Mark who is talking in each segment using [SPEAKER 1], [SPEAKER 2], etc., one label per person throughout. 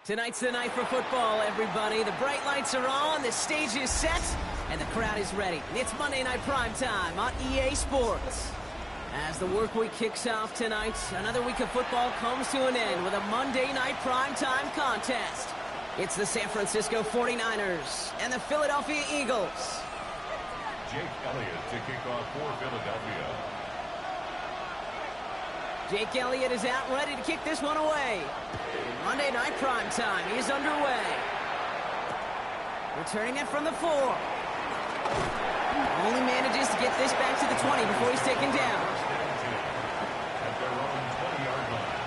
[SPEAKER 1] Tonight's the night for football, everybody. The bright lights are on, the stage is set, and the crowd is ready. It's Monday Night Primetime on EA Sports. As the work week kicks off tonight, another week of football comes to an end with a Monday Night Primetime contest. It's the San Francisco 49ers and the Philadelphia Eagles.
[SPEAKER 2] Jake Elliott to kick off for Philadelphia.
[SPEAKER 1] Jake Elliott is out ready to kick this one away. Monday Night Primetime is underway. Returning it from the 4. Only manages to get this back to the 20 before he's taken down.
[SPEAKER 2] At their own 20-yard line.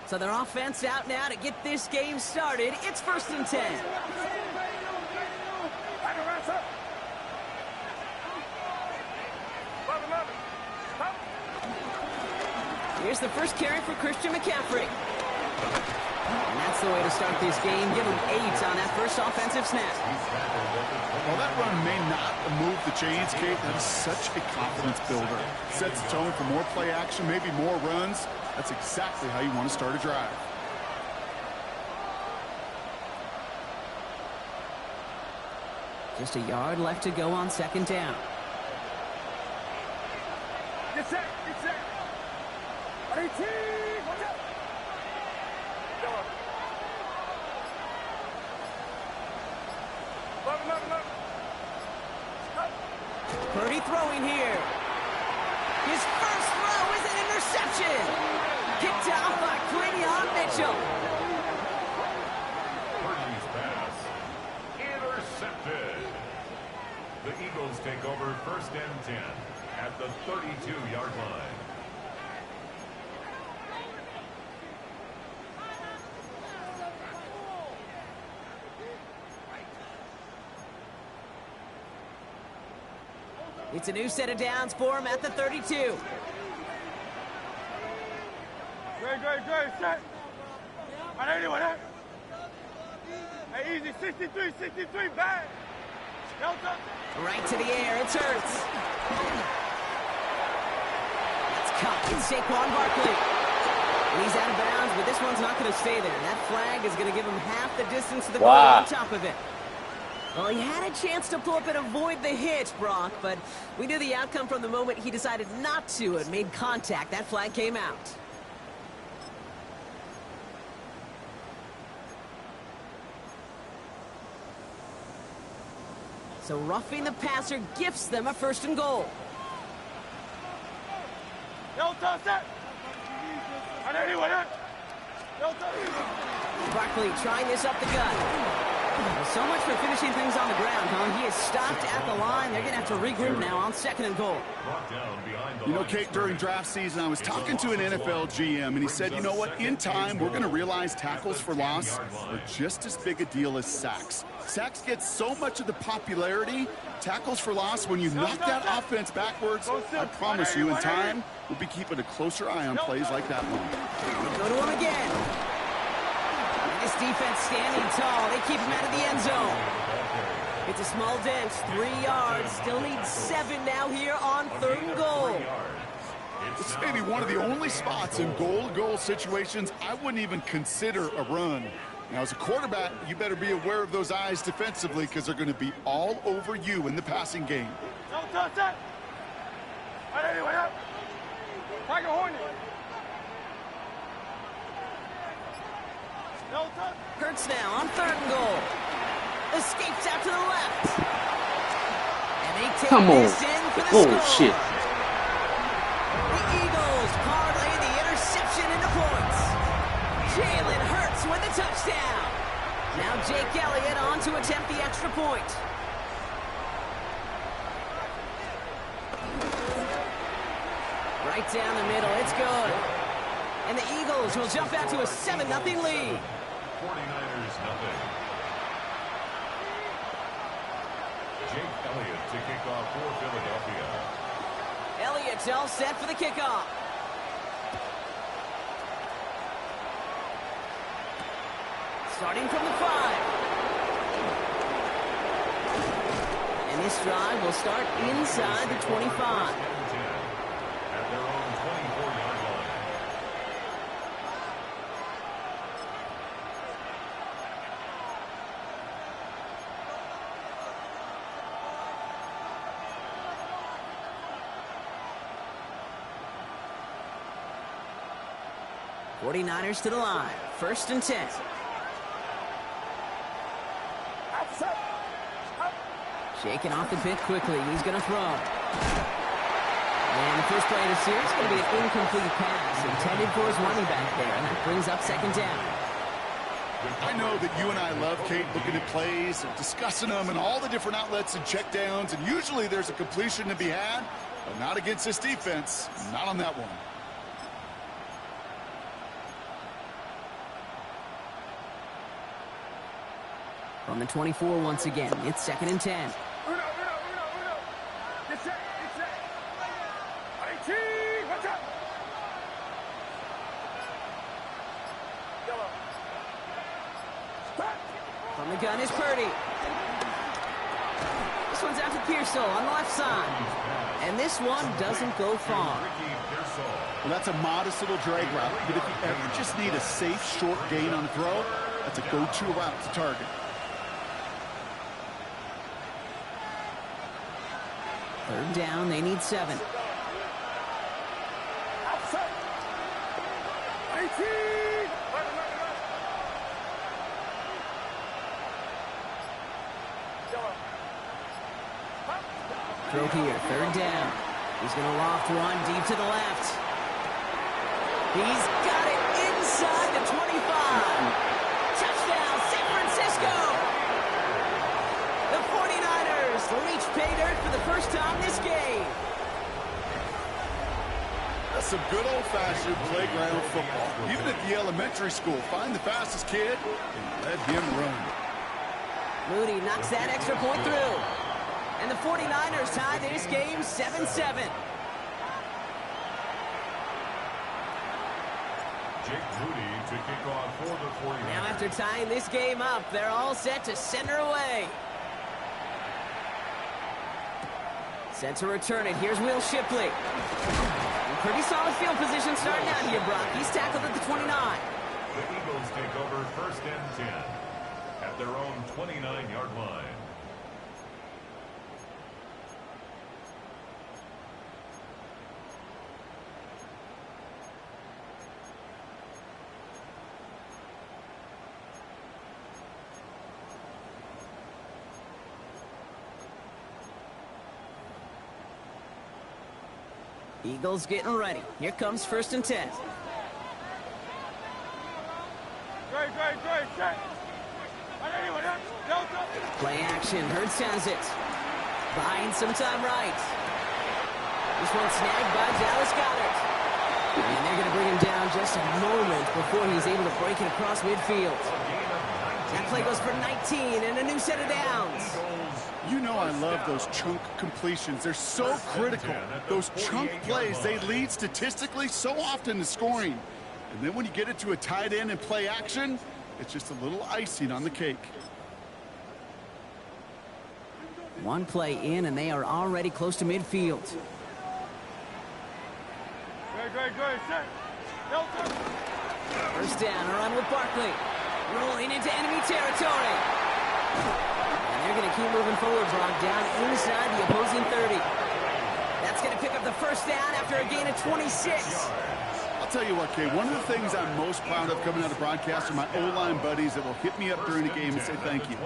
[SPEAKER 1] So their offense out now to get this game started. It's 1st and 10. Here's the first carry for Christian McCaffrey. And that's the way to start this game. Give him 8 on that first offensive snap.
[SPEAKER 3] Well, that run may not move the chains, Kate. That is such a confidence builder. Sets the tone for more play action, maybe more runs. That's exactly how you want to start a drive.
[SPEAKER 1] Just a yard left to go on 2nd down.
[SPEAKER 4] Get set, get set. 18, watch out.
[SPEAKER 1] Purdy throwing here. His first throw is an interception. Kicked off by Quinion Mitchell.
[SPEAKER 2] Purdy's pass. Intercepted. The Eagles take over 1st and 10 at the 32-yard line.
[SPEAKER 1] It's a new set of downs for him at the 32.
[SPEAKER 4] Great, set. Right, anyone, huh? Hey, easy, 63, back.
[SPEAKER 1] Right to the air, it's Hurts. It's caught in Saquon Barkley. And he's out of bounds, but this one's not going to stay there. That flag is going to give him half the distance to the goal on top of it. Well, he had a chance to pull up and avoid the hit, Brock, but we knew the outcome from the moment he decided not to and made contact. That flag came out. So roughing the passer gifts them a 1st and goal. Barkley trying this up the gut. Well, so much for finishing things on the ground, huh? He is stopped at the line. They're going to have to regroup now on 2nd and goal.
[SPEAKER 3] You know, Kate, during draft season, I was talking to an NFL GM, and he said, you know what, in time, we're going to realize tackles for loss are just as big a deal as sacks. Sacks get so much of the popularity. Tackles for loss, when you knock that offense backwards, I promise you, in time, we'll be keeping a closer eye on plays like that one.
[SPEAKER 1] Go to him again. This defense standing tall. They keep him out of the end zone. It's a small dent, 3 yards. Still needs 7 now here on 3rd and goal.
[SPEAKER 3] This may be one of the only spots in goal-to-goal situations I wouldn't even consider a run. Now, as a quarterback, you better be aware of those eyes defensively because they're going to be all over you in the passing game.
[SPEAKER 1] Hurts now on 3rd and goal. Escapes out to the left. And they take this in for the score.
[SPEAKER 5] Shit.
[SPEAKER 1] The Eagles parlay the interception into points. Jalen Hurts with a touchdown. Now Jake Elliott on to attempt the extra point. Right down the middle, it's good. And the Eagles will jump out to a 7-0 lead.
[SPEAKER 2] 49ers nothing. Jake Elliott to kick off for Philadelphia.
[SPEAKER 1] Elliott's all set for the kickoff. Starting from the 5. This drive will start inside the 25.
[SPEAKER 2] At their own 24-yard line.
[SPEAKER 1] '49ers to the line. 1st and 10.
[SPEAKER 4] Outside. Up.
[SPEAKER 1] Shaking off the pit quickly. He's going to throw. And the first play of the series is going to be an incomplete pass intended for his running back there. And that brings up 2nd down.
[SPEAKER 3] I know that you and I love, Kate, looking at plays and discussing them and all the different outlets and checkdowns. And usually there's a completion to be had, but not against this defense. Not on that one.
[SPEAKER 1] From the 24 once again, it's 2nd and 10.
[SPEAKER 4] Uno. Get set. 18. Watch out. Yellow. Back.
[SPEAKER 1] From the gun is Purdy. This one's out to Pearsall on the left side. And this one doesn't go far.
[SPEAKER 3] Well, that's a modest little drag route. But if you ever just need a safe, short gain on a throw, that's a go-to route to target.
[SPEAKER 1] 3rd down, they need 7.
[SPEAKER 4] Outside. 18. Yellow.
[SPEAKER 1] Throw here, 3rd down. He's going to loft one deep to the left. He's got it inside the 25. Touchdown, San Francisco! The 49ers reach pay dirt for the first time this game.
[SPEAKER 3] That's some good old-fashioned playground football. Even at the elementary school, find the fastest kid and let him run.
[SPEAKER 1] Moody knocks that extra point through. And the 49ers tie this game 7-7.
[SPEAKER 2] Jake Moody to kick off for the 49ers.
[SPEAKER 1] Now after tying this game up, they're all set to center away. Set to return it. Here's Will Shipley. Pretty solid field position starting out here, Brock. He's tackled at the 29.
[SPEAKER 2] The Eagles take over 1st and 10 at their own 29-yard line.
[SPEAKER 1] Eagles getting ready. Here comes 1st and 10.
[SPEAKER 4] Great. Set. Delta.
[SPEAKER 1] Play action. Hurts has it. Buying some time right. This one snagged by Dallas Goedert. And they're going to bring him down just a moment before he's able to break it across midfield. That play goes for 19 and a new set of downs.
[SPEAKER 3] You know I love those chunk completions. They're so critical. Those chunk plays, they lead statistically so often to scoring. And then when you get it to a tight end and play action, it's just a little icing on the cake.
[SPEAKER 1] One play in, and they are already close to midfield.
[SPEAKER 4] Great. Set. Delta.
[SPEAKER 1] 1st down, a run with Barkley. Rolling into enemy territory. And they're going to keep moving forward, Brock, down inside the opposing 30. That's going to pick up the 1st down after a gain of 26.
[SPEAKER 3] I'll tell you what, Kay, one of the things I'm most proud of coming out of broadcast are my O-line buddies that will hit me up during the game and say thank you.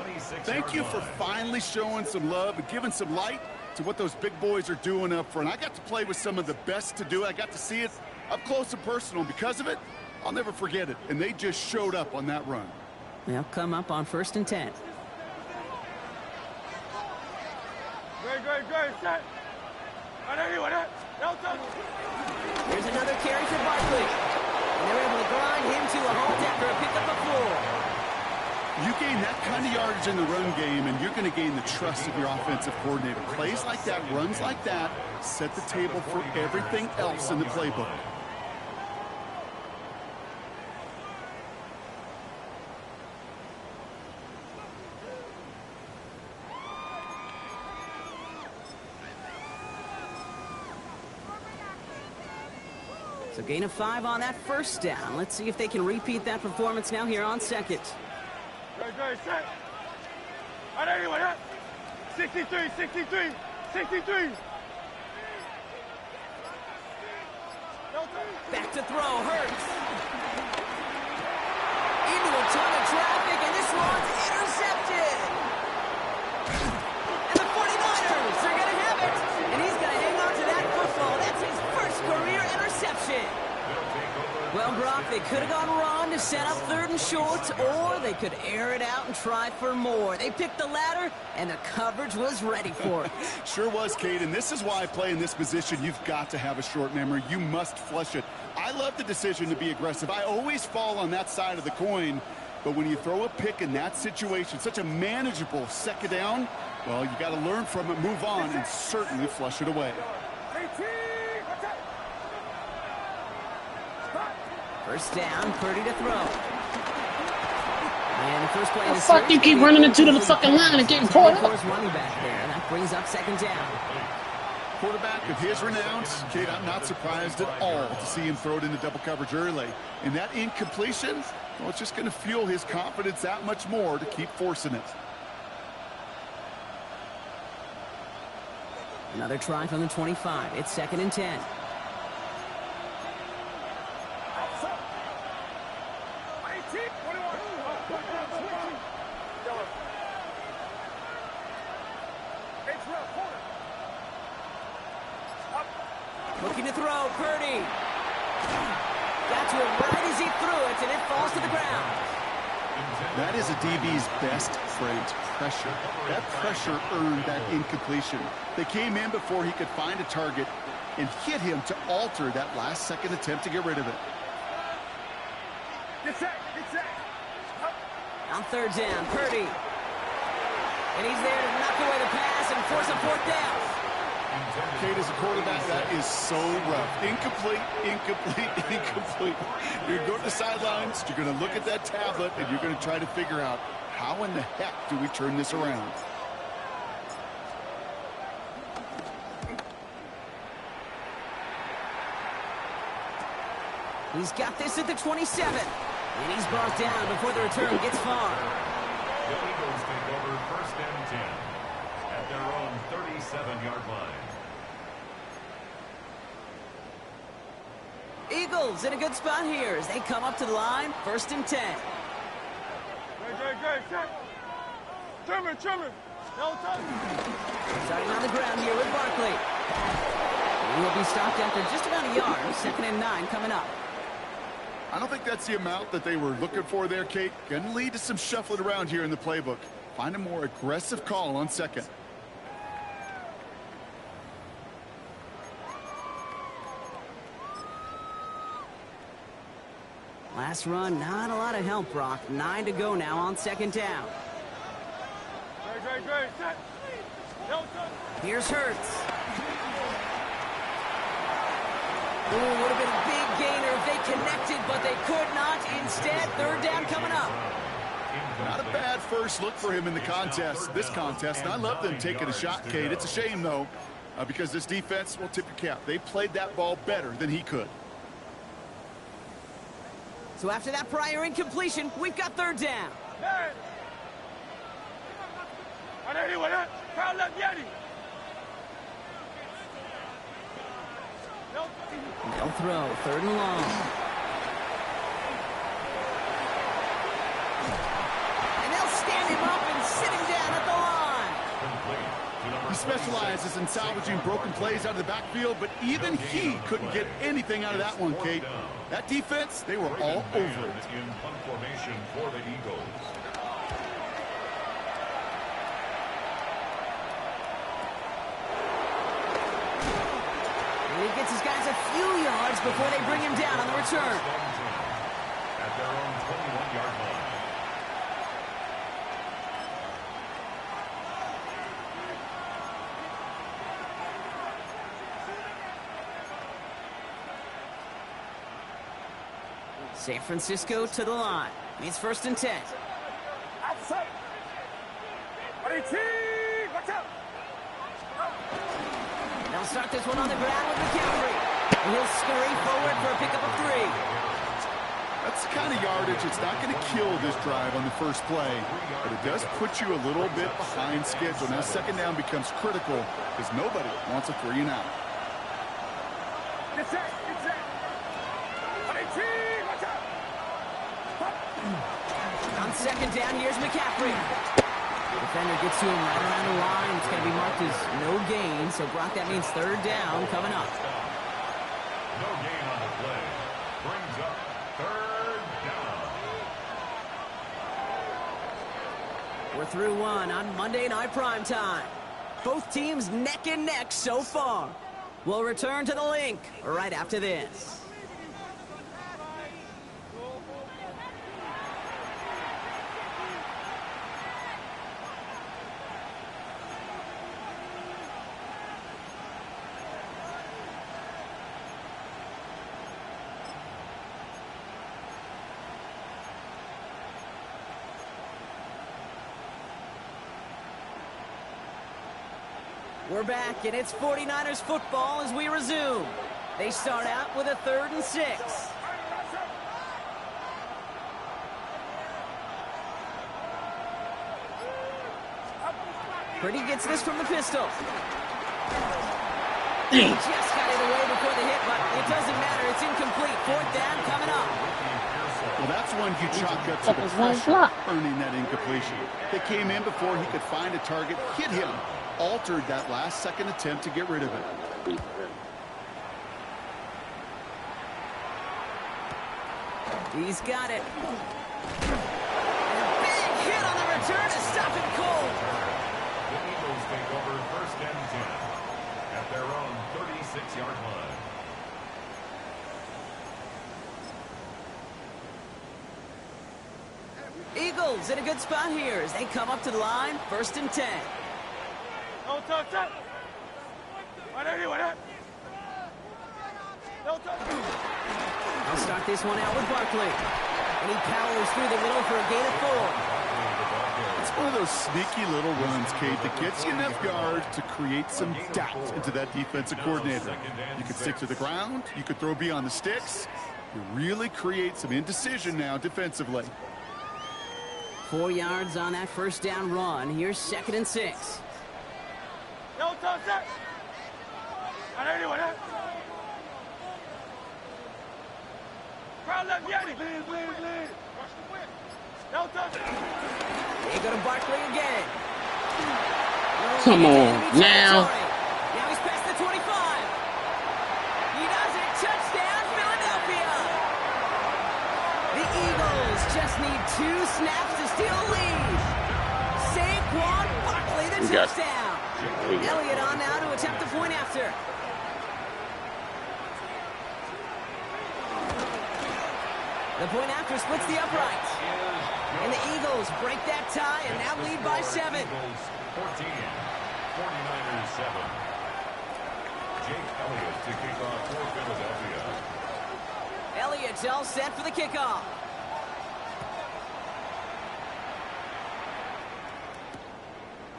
[SPEAKER 3] Thank you for finally showing some love and giving some light to what those big boys are doing up front. I got to play with some of the best to do it. I got to see it up close and personal. Because of it, I'll never forget it. And they just showed up on that run.
[SPEAKER 1] They'll come up on 1st and 10.
[SPEAKER 4] Great. Set. Delta.
[SPEAKER 1] Here's another carry for Barkley. And they're able to grind him to a halt after a pickup of 4.
[SPEAKER 3] You gain that kind of yardage in the run game, and you're going to gain the trust of your offensive coordinator. Plays like that, runs like that, set the table for everything else in the playbook.
[SPEAKER 1] So gain of 5 on that first down. Let's see if they can repeat that performance now here on second.
[SPEAKER 4] Good, set. On anyone, 63, 63, 63.
[SPEAKER 1] Back to throw, Hurts. Into a ton of traffic, and this one's intercepted. And the 49ers are going to have it. And he's going to hang on to that football. That's his first career interception. Well, Brock, they could have gone wrong to set up 3rd and short, or they could air it out and try for more. They picked the latter, and the coverage was ready for it.
[SPEAKER 3] Sure was, Kate, and this is why I play in this position. You've got to have a short memory. You must flush it. I love the decision to be aggressive. I always fall on that side of the coin, but when you throw a pick in that situation, such a manageable second down, well, you got to learn from it, move on, and certainly flush it away.
[SPEAKER 1] First down, Purdy to throw. And the first play
[SPEAKER 5] The fuck you keep running into the fucking line and getting caught up?
[SPEAKER 1] Running back there. That brings up second down.
[SPEAKER 3] Quarterback of his renown, Kate, I'm not surprised at all to see him throw it into double coverage early. And that incompletion, well, it's just going to fuel his confidence that much more to keep forcing it.
[SPEAKER 1] Another try from the 25. It's 2nd and 10. Looking to throw, Purdy. Got to it right as he threw it, and it falls to the ground.
[SPEAKER 3] That is a DB's best friend, pressure. That pressure earned that incompletion. They came in before he could find a target and hit him to alter that last-second attempt to get rid of it.
[SPEAKER 4] Get set, get set.
[SPEAKER 1] On 3rd down, Purdy. And he's there to knock away the pass and force a 4th down.
[SPEAKER 3] Kate, as a quarterback, that is so rough. Incomplete, incomplete, incomplete. You're going to go to the sidelines, you're going to look at that tablet, and you're going to try to figure out how in the heck do we turn this around.
[SPEAKER 1] He's got this at the 27. And he's brought down before the return gets far.
[SPEAKER 2] The Eagles take over 1st and 10 at their own 37-yard line.
[SPEAKER 1] Eagles in a good spot here as they come up to the line. 1st and 10.
[SPEAKER 4] Good, set. Trimmer. No touch.
[SPEAKER 1] Starting on the ground here with Barkley. He will be stopped after just about a yard. 2nd and 9 coming up.
[SPEAKER 3] I don't think that's the amount that they were looking for there, Kate. Going to lead to some shuffling around here in the playbook. Find a more aggressive call on 2nd.
[SPEAKER 1] Last run, not a lot of help, Brock. 9 to go now on 2nd down.
[SPEAKER 4] Good, set. No touch.
[SPEAKER 1] Here's Hurts. Ooh, would have been a big gainer if they connected, but they could not. Instead, 3rd down coming up.
[SPEAKER 3] Not a bad first look for him in the contest, this contest. And I love them taking a shot, Kate. It's a shame, though, because this defense will tip your cap. They played that ball better than he could.
[SPEAKER 1] So after that prior incompletion, we've got 3rd down.
[SPEAKER 4] Hey. On anyone, foul left Yeti.
[SPEAKER 1] They'll throw 3rd and long. And they'll stand him up and sit him down at the line.
[SPEAKER 3] He specializes in salvaging broken plays out of the backfield, but even he couldn't get anything out of that one, Kate. That defense, they were all over it.
[SPEAKER 2] In punt formation for the Eagles.
[SPEAKER 1] And he gets his guys a few yards before they bring him down on the return.
[SPEAKER 2] At their own 21-yard line.
[SPEAKER 1] San Francisco to the line. It's 1st and 10.
[SPEAKER 4] Outside. Watch out.
[SPEAKER 1] They'll start this one on the ground with McCaffrey. And he'll scurry forward for a pickup of 3.
[SPEAKER 3] That's the kind of yardage. It's not going to kill this drive on the first play, but it does put you a little bit behind schedule. Now second down becomes critical because nobody wants a 3 and out.
[SPEAKER 4] Get set.
[SPEAKER 1] On second down, here's McCaffrey. The defender gets to him right around the line. It's going to be marked as no gain, so Brock, that means third down coming up.
[SPEAKER 2] No gain on the play. Brings up third down.
[SPEAKER 1] We're through one on Monday Night Primetime. Both teams neck and neck so far. We'll return to the link right after this. We're back, and it's 49ers football as we resume. They start out with a 3rd and 6. Purdy gets this from the pistol. He just got it away before the hit, but it doesn't matter. It's incomplete. 4th down coming up.
[SPEAKER 3] Well, that's one you chalk up to the pressure, earning that incompletion. They came in before he could find a target, hit him, altered that last-second attempt to get rid of it.
[SPEAKER 1] He's got it. And a big hit on the return to stop it cold.
[SPEAKER 2] The Eagles take over 1st and 10 at their own 36-yard line.
[SPEAKER 1] Eagles in a good spot here as they come up to the line, 1st and 10.
[SPEAKER 4] No touch.
[SPEAKER 1] They'll start this one out with Barkley. And he powers through the middle for a gain of 4.
[SPEAKER 3] It's one of those sneaky little runs, Kate, that gets you enough yards to create some doubt into that defensive coordinator. You can stick to the ground. You could throw beyond the sticks. You really create some indecision now defensively.
[SPEAKER 1] 4 yards on that 1st down run. Here's 2nd and 6.
[SPEAKER 4] No touch.
[SPEAKER 1] They go to Barkley again.
[SPEAKER 5] Come on, now.
[SPEAKER 1] Now he's past the 25. He does it. Touchdown, Philadelphia. The Eagles just need 2 snaps to steal a lead. Saquon Barkley, the touchdown. Elliott on now to attempt the point after. The point after splits the uprights. And the Eagles break that tie and now lead by 7.
[SPEAKER 2] Eagles 14, 49ers 7. Jake Elliott to kick off for Philadelphia.
[SPEAKER 1] Elliott's all set for the kickoff.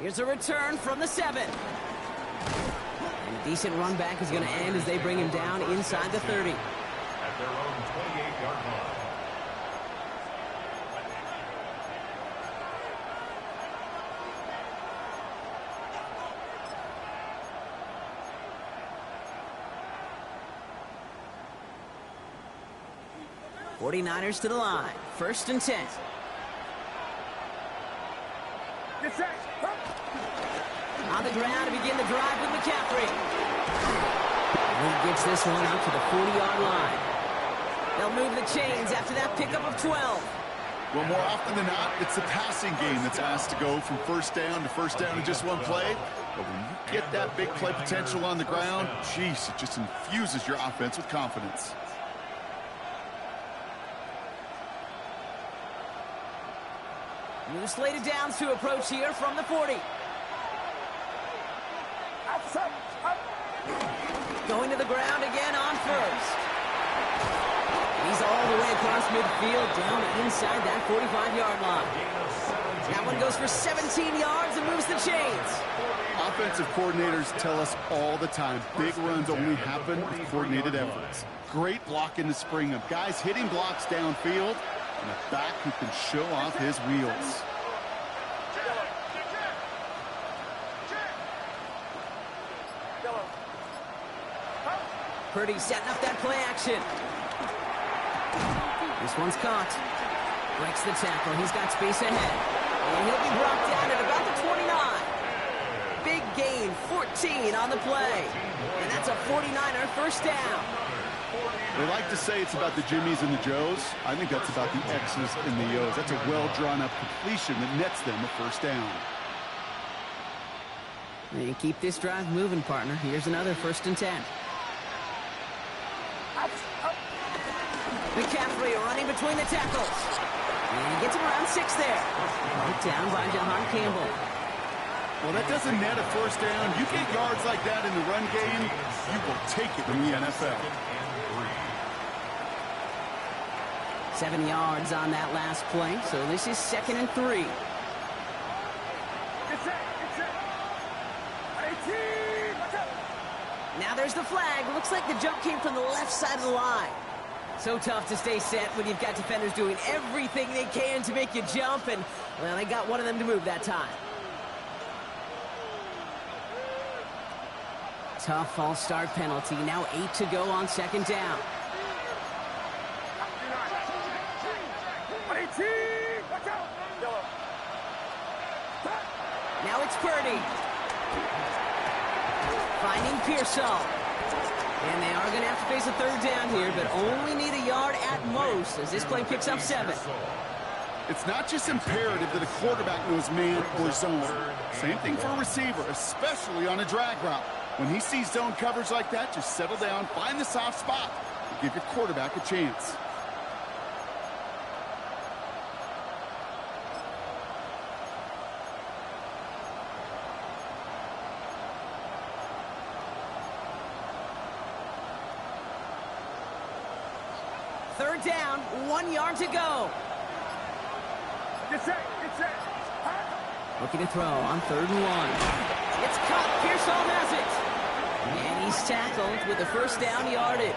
[SPEAKER 1] Here's a return from the 7. And a decent run back is going to end as they bring him down inside the 30.
[SPEAKER 2] At their own 28-yard line.
[SPEAKER 1] '49ers to the line. 1st and 10.
[SPEAKER 4] Get set.
[SPEAKER 1] On the ground to begin the drive with McCaffrey. And he gets this one out to the 40-yard line. They'll move the chains after that pickup of 12.
[SPEAKER 3] Well, more often than not, it's the passing game that's asked to go from 1st down in just one play. But when you get that big play potential on the ground, geez, it just infuses your offense with confidence.
[SPEAKER 1] New slated downs to approach here from the 40. Going to the ground again on 1st. He's all the way across midfield down inside that 45-yard line. That one goes for 17 yards and moves the chains.
[SPEAKER 3] Offensive coordinators tell us all the time, big runs only happen with coordinated efforts. Great block in the spring of guys hitting blocks downfield and a back who can show off his wheels.
[SPEAKER 1] Purdy setting up that play action. This one's caught. Breaks the tackle. He's got space ahead. And he'll be brought down at about the 29. Big gain, 14 on the play. And that's a 49er first down.
[SPEAKER 3] They like to say it's about the Jimmies and the Joes. I think that's about the X's and the O's. That's a well-drawn-up completion that nets them a first down.
[SPEAKER 1] You keep this drive moving, partner. Here's another 1st and 10. McCaffrey running between the tackles. And he gets him around 6 there. Brought down by Jahan Campbell.
[SPEAKER 3] Well, that doesn't net a first down. You get yards like that in the run game, you will take it in the NFL.
[SPEAKER 1] 7 yards on that last play, so this is 2nd and 3. Now there's the flag. Looks like the jump came from the left side of the line. So tough to stay set when you've got defenders doing everything they can to make you jump, and, well, they got one of them to move that time. Tough false start penalty. Now 8 to go on 2nd down. Now it's Purdy. Finding Pearsall. And they are going to have to face a 3rd down here, but only need a yard at most as this play picks up 7.
[SPEAKER 3] It's not just imperative that a quarterback knows man or zone. Same thing for a receiver, especially on a drag route. When he sees zone coverage like that, just settle down, find the soft spot, and give your quarterback a chance.
[SPEAKER 1] Third down, 1 yard to go.
[SPEAKER 4] Get set, get set.
[SPEAKER 1] Looking to throw on 3rd and 1. It's caught. Pearsall has it. And he's tackled with the first down yardage.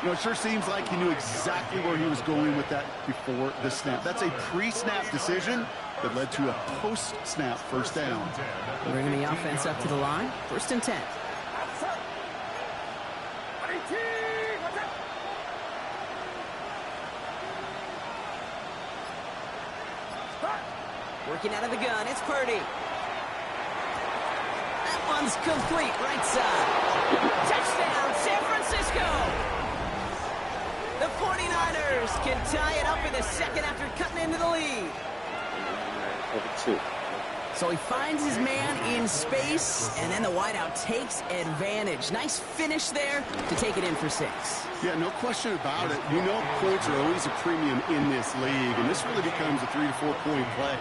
[SPEAKER 3] You know, it sure seems like he knew exactly where he was going with that before the snap. That's a pre-snap decision that led to a post-snap first down.
[SPEAKER 1] Bringing the offense up to the line. 1st and 10. Working out of the gun, it's Purdy. That one's complete, right side. Touchdown, San Francisco! The 49ers can tie it up in the 2nd after cutting into the lead. So he finds his man in space, and then the wideout takes advantage. Nice finish there to take it in for 6.
[SPEAKER 3] Yeah, no question about it. We know points are always a premium in this league, and this really becomes a 3 to 4 point play.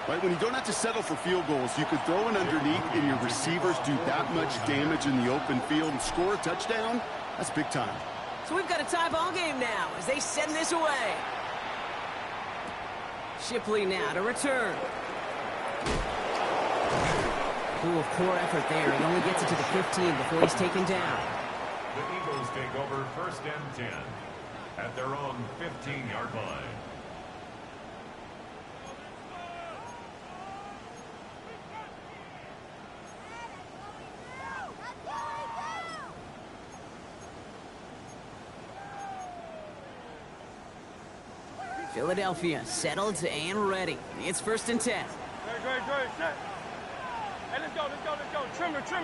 [SPEAKER 3] Right, when you don't have to settle for field goals, you could throw it underneath and your receivers do that much damage in the open field and score a touchdown. That's big time.
[SPEAKER 1] So we've got a tie ball game now as they send this away. Shipley now to return. Ooh, poor effort there. He only gets it to the 15 before he's taken down.
[SPEAKER 2] The Eagles take over 1st and 10 at their own 15-yard line.
[SPEAKER 1] Philadelphia settled and ready. It's 1st and 10.
[SPEAKER 4] Great, set. Hey, let's go. Trimmer. Go.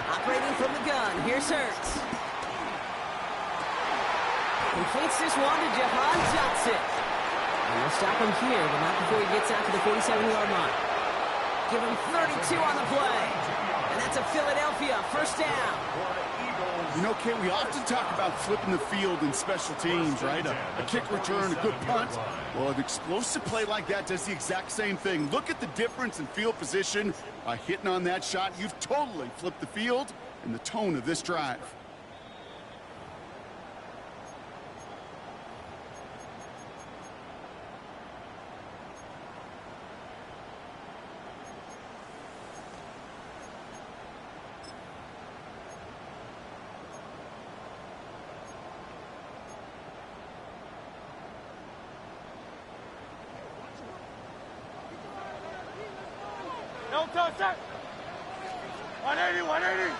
[SPEAKER 1] Operating from the gun. Here's Hurts. Completes this one to Jahan Johnson. And we'll stop him here, but not before he gets out to the 47-yard line. Give him 32 on the play. And that's a Philadelphia first down.
[SPEAKER 3] You know, Kate, we often talk about flipping the field in special teams, right? A kick return, a good punt. Well, an explosive play like that does the exact same thing. Look at the difference in field position. By hitting on that shot, you've totally flipped the field and the tone of this drive.
[SPEAKER 4] Don't touch that. 180, 180.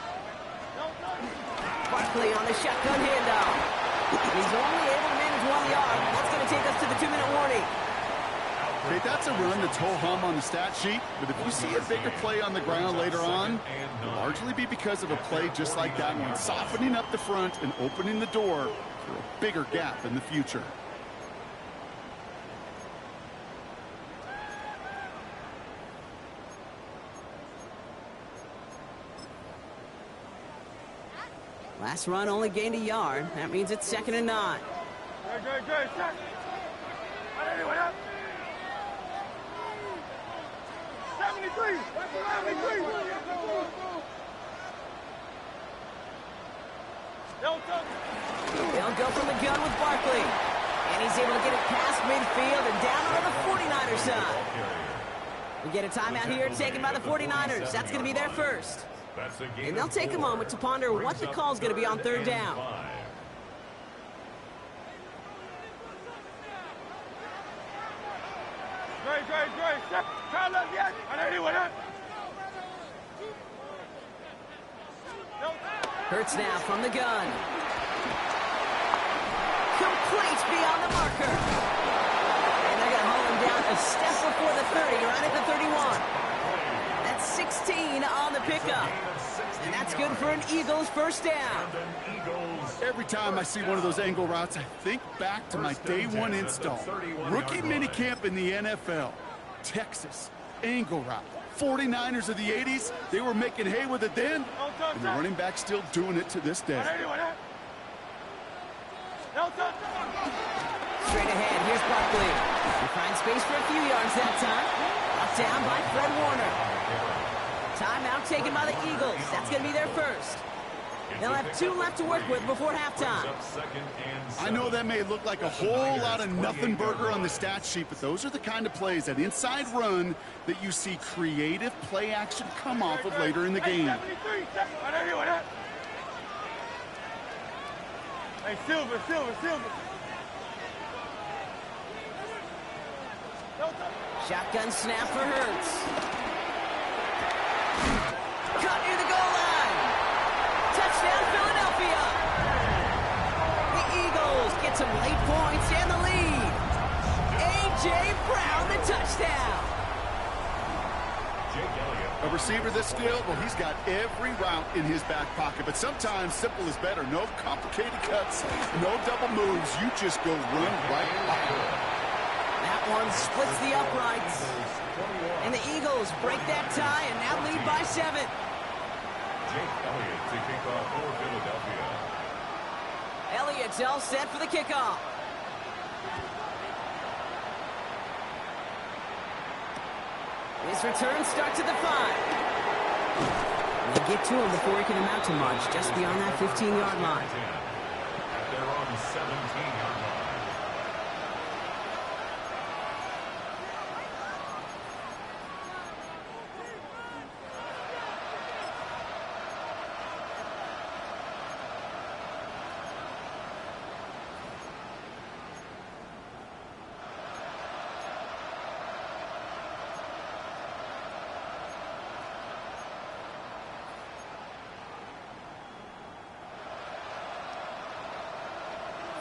[SPEAKER 1] Barkley on the shotgun handoff. He's only able to manage 1 yard. That's going to take us to the 2-minute warning.
[SPEAKER 3] Okay, that's a run that's ho-hum on the stat sheet, but if you see a bigger play on the ground later on, it'll largely be because of a play just like that one, softening up the front and opening the door for a bigger gap in the future.
[SPEAKER 1] Last run only gained a yard. That means it's 2nd and 9.
[SPEAKER 4] Good, check. 180, what up? 73. 73.
[SPEAKER 1] They'll go from the gun with Barkley. And he's able to get it past midfield and down on the 49ers side. We get a timeout here taken by the 49ers. That's going to be their first. And they'll take a moment to ponder what the call is going to be on 3rd down.
[SPEAKER 4] Great. Try left, yes. 180, what up?
[SPEAKER 1] Hurts now from the gun. Complete beyond the marker. And they're going to haul him down a step before the 30, right at the 31. That's 16 on the pickup. And that's good for an Eagles first down.
[SPEAKER 3] Every time I see one of those angle routes, I think back to my day 1 install. Rookie minicamp in the NFL. Texas, angle route. 49ers of the 80s, they were making hay with it then, and the running back's still doing it to this day.
[SPEAKER 1] Straight ahead, here's Barkley. He finds space for a few yards that time. Brought down by Fred Warner. Timeout taken by the Eagles. That's going to be their first. They'll have 2 left to work with before halftime.
[SPEAKER 3] I know that may look like a whole lot of nothing burger on the stat sheet, but those are the kind of plays, that inside run, that you see creative play action come off of later in the game.
[SPEAKER 4] Hey, Silver.
[SPEAKER 1] Shotgun snap for Hurts. Cut near the goal line. Touchdown, Philadelphia. The Eagles get some late points and the lead. A.J. Brown, the touchdown.
[SPEAKER 3] A receiver this skilled, well, he's got every route in his back pocket, but sometimes simple is better. No complicated cuts, no double moves. You just go run right by it.
[SPEAKER 1] That one splits the uprights. And the Eagles break that tie and now lead by 7.
[SPEAKER 2] Jake Elliott to kick off for Philadelphia.
[SPEAKER 1] Elliott's all set for the kickoff. His return starts at the 5. They get to him before he can amount to much, just beyond that 15-yard line.
[SPEAKER 2] They're on the 17-yard line.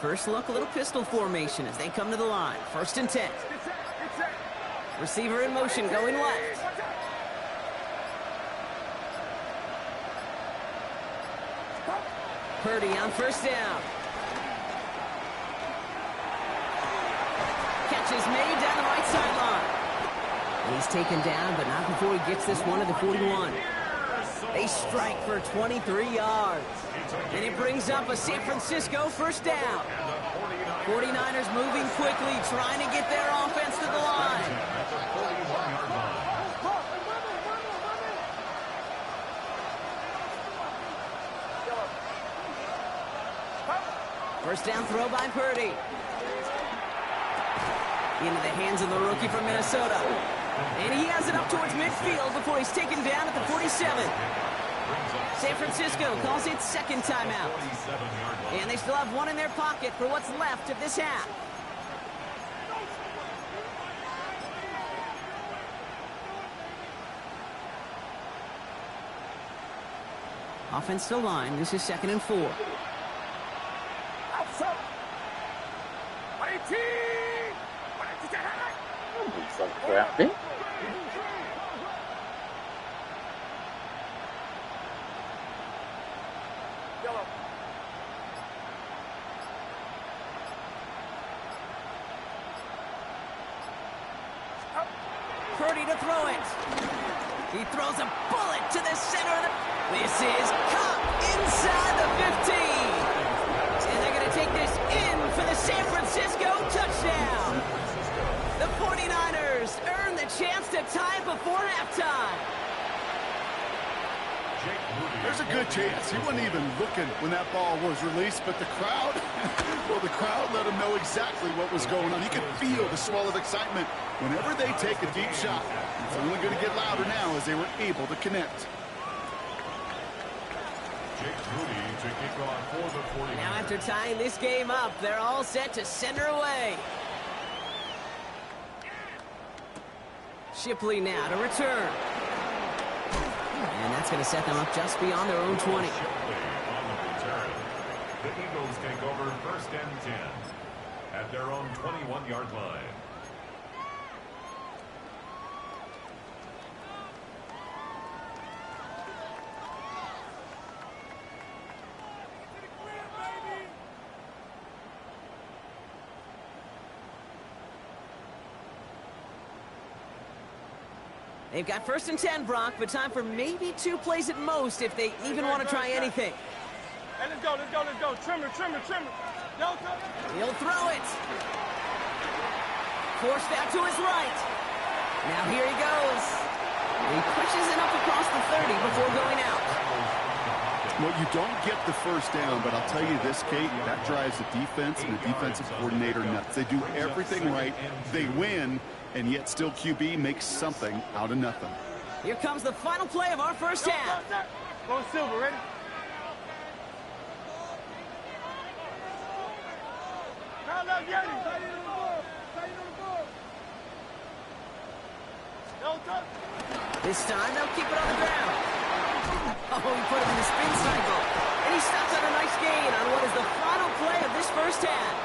[SPEAKER 1] First look, a little pistol formation as they come to the line. 1st and 10. Receiver in motion, going left. Purdy on 1st down. Catch is made down the right sideline. He's taken down, but not before he gets this one to the 41. They strike for 23 yards. And it brings up a San Francisco 1st down. 49ers moving quickly, trying to get their offense to the line. First down throw by Purdy. Into the hands of the rookie from Minnesota. And he has it up towards midfield before he's taken down at the 47. San Francisco calls it 2nd timeout. And they still have 1 in their pocket for what's left of this half. Offensive line, this is 2nd and 4.
[SPEAKER 4] Outside. 18.
[SPEAKER 5] So crafty.
[SPEAKER 4] Yellow.
[SPEAKER 1] Purdy to throw it. He throws a bullet to the center of the... This is caught inside the 15. And they're going to take this in for the San Francisco touchdown. The 49ers earn the chance to tie it before halftime.
[SPEAKER 3] There's a good chance he wasn't even looking when that ball was released, but the crowd, well, the crowd let him know exactly what was going on. He could feel the swell of excitement. Whenever they take a deep shot, it's only going to get louder now as they were able to connect.
[SPEAKER 1] Now after tying this game up, they're all set to send her away. Shipley now to return. And that's going to set them up just beyond their own 20.
[SPEAKER 2] The Eagles take over 1st and 10 at their own 21-yard line.
[SPEAKER 1] They've got 1st and 10, Brock, but time for maybe 2 plays at most if they even want to try anything.
[SPEAKER 4] Hey, let's go. Trimmer.
[SPEAKER 1] He'll throw it. Forced out to his right. Now here he goes. He pushes it up across the 30 before going out.
[SPEAKER 3] Well, you don't get the first down, but I'll tell you this, Kate, that drives the defense and the defensive coordinator nuts. They do everything right. They win, and yet still QB makes something out of nothing.
[SPEAKER 1] Here comes the final play of our first half.
[SPEAKER 4] Go Silver, ready?
[SPEAKER 1] This time they'll keep it on the ground. Oh, he put him in the spin cycle. And he stops on a nice gain on what is the final play of this first half.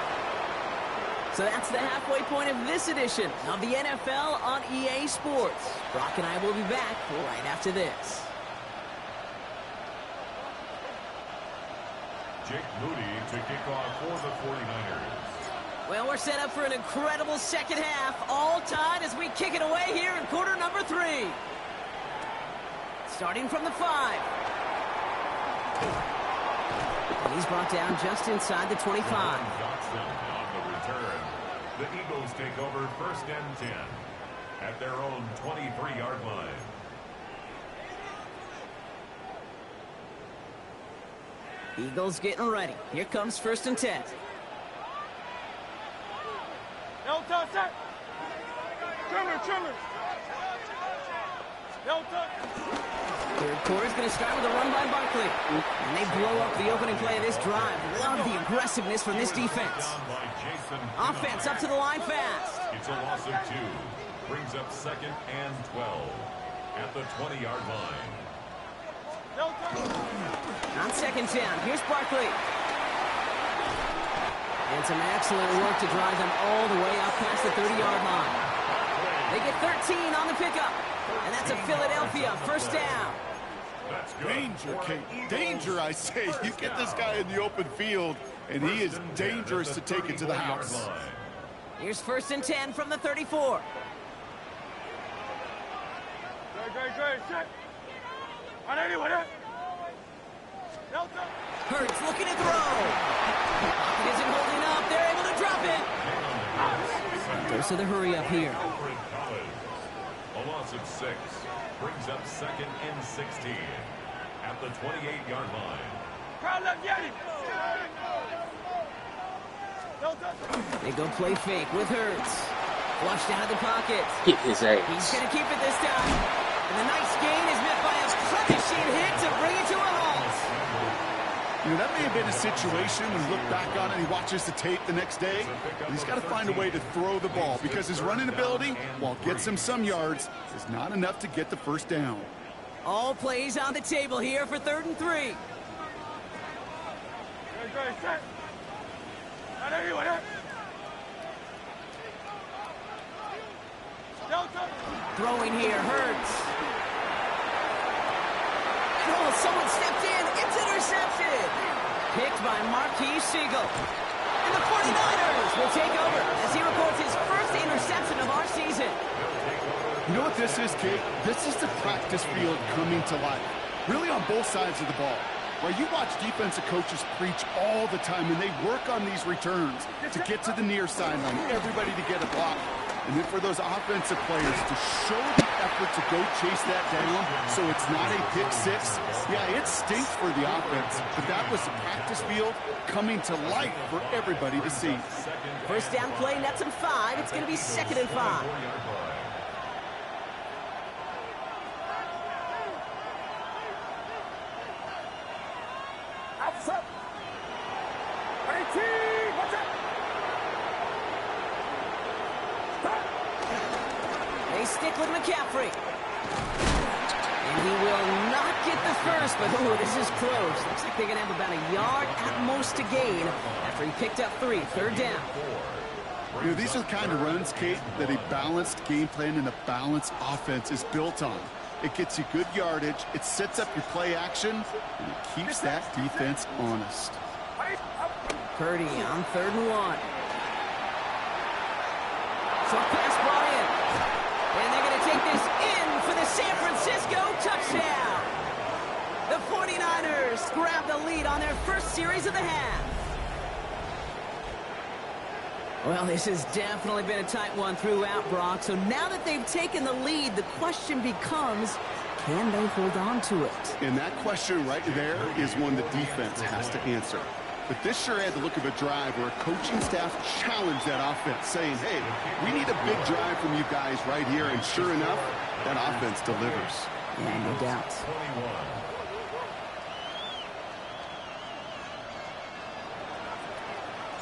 [SPEAKER 1] So that's the halfway point of this edition of the NFL on EA Sports. Brock and I will be back right after this.
[SPEAKER 2] Jake Moody to kick off for the 49ers.
[SPEAKER 1] Well, we're set up for an incredible second half, all tied as we kick it away here in quarter number 3. Starting from the 5. And he's brought down just inside the 25.
[SPEAKER 2] Johnson on the return. The Eagles take over 1st and 10 at their own 23-yard line.
[SPEAKER 1] Eagles getting ready. Here comes 1st and 10.
[SPEAKER 4] No touch, set. Trimmer. No touch.
[SPEAKER 1] Third quarter's going to start with a run by Barkley. And they blow up the opening play of this drive. Love the aggressiveness from this defense. Offense up to the line fast.
[SPEAKER 2] It's a loss of 2. Brings up 2nd and 12 at the 20-yard line.
[SPEAKER 4] No touch.
[SPEAKER 1] On 2nd down, here's Barkley. And some excellent work to drive them all the way up past the 30-yard line. They get 13 on the pickup. And that's a Philadelphia 1st down.
[SPEAKER 3] Danger, Kate. Danger, I say. You get this guy in the open field, and he is dangerous to take it to the house.
[SPEAKER 1] Here's 1st and 10 from the 34.
[SPEAKER 4] Great. Set. On anyone, eh? No touch.
[SPEAKER 1] Hurts looking to throw. Pocket isn't holding up. They're able to drop it. Goes to the hurry up here.
[SPEAKER 2] A loss of 6 brings up 2nd and 16 at the 28-yard line.
[SPEAKER 4] Crowd left, get him. No touch.
[SPEAKER 1] They go play fake with Hurts. Flushed out of the pocket.
[SPEAKER 5] Hit his ass.
[SPEAKER 1] He's going to keep it this time. And the nice gain is met by a punishing hit to bring it to a halt.
[SPEAKER 3] You know, that may have been a situation when you look back on it and he watches the tape the next day. And he's got to find a way to throw the ball because his running ability, while it gets him some yards, is not enough to get the first down.
[SPEAKER 1] All plays on the table here for 3rd and 3. Throwing here hurts. Oh, someone stepped in. It's intercepted. Picked by Marquis Siegel. And the 49ers will take over as he records his first interception of our season.
[SPEAKER 3] You know what this is, Kate? This is the practice field coming to life. Really on both sides of the ball. Where you watch defensive coaches preach all the time, and they work on these returns to get to the near sideline, everybody to get a block. And then for those offensive players to show the effort to go chase that down so it's not a pick six. Yeah, it stinks for the offense, but that was the practice field coming to life for everybody to see.
[SPEAKER 1] First down play, nets him 5. It's going to be 2nd and 5. They stick with McCaffrey. And he will not get the first, but ooh, this is close. Looks like they're going to have about a yard at most to gain after he picked up 3. 3rd down.
[SPEAKER 3] You know, these are the kind of runs, Kate, that a balanced game plan and a balanced offense is built on. It gets you good yardage, it sets up your play action, and it keeps that defense honest.
[SPEAKER 1] Purdy on 3rd and 1. Short pass brought in. And they're going to take this in for the San Francisco touchdown. The 49ers grab the lead on their first series of the half. Well, this has definitely been a tight one throughout, Brock. So now that they've taken the lead, the question becomes, can they hold on to it?
[SPEAKER 3] And that question right there is one the defense has to answer. But this sure had the look of a drive where a coaching staff challenged that offense, saying, hey, we need a big drive from you guys right here. And sure enough, that offense delivers.
[SPEAKER 1] Yeah, no doubt.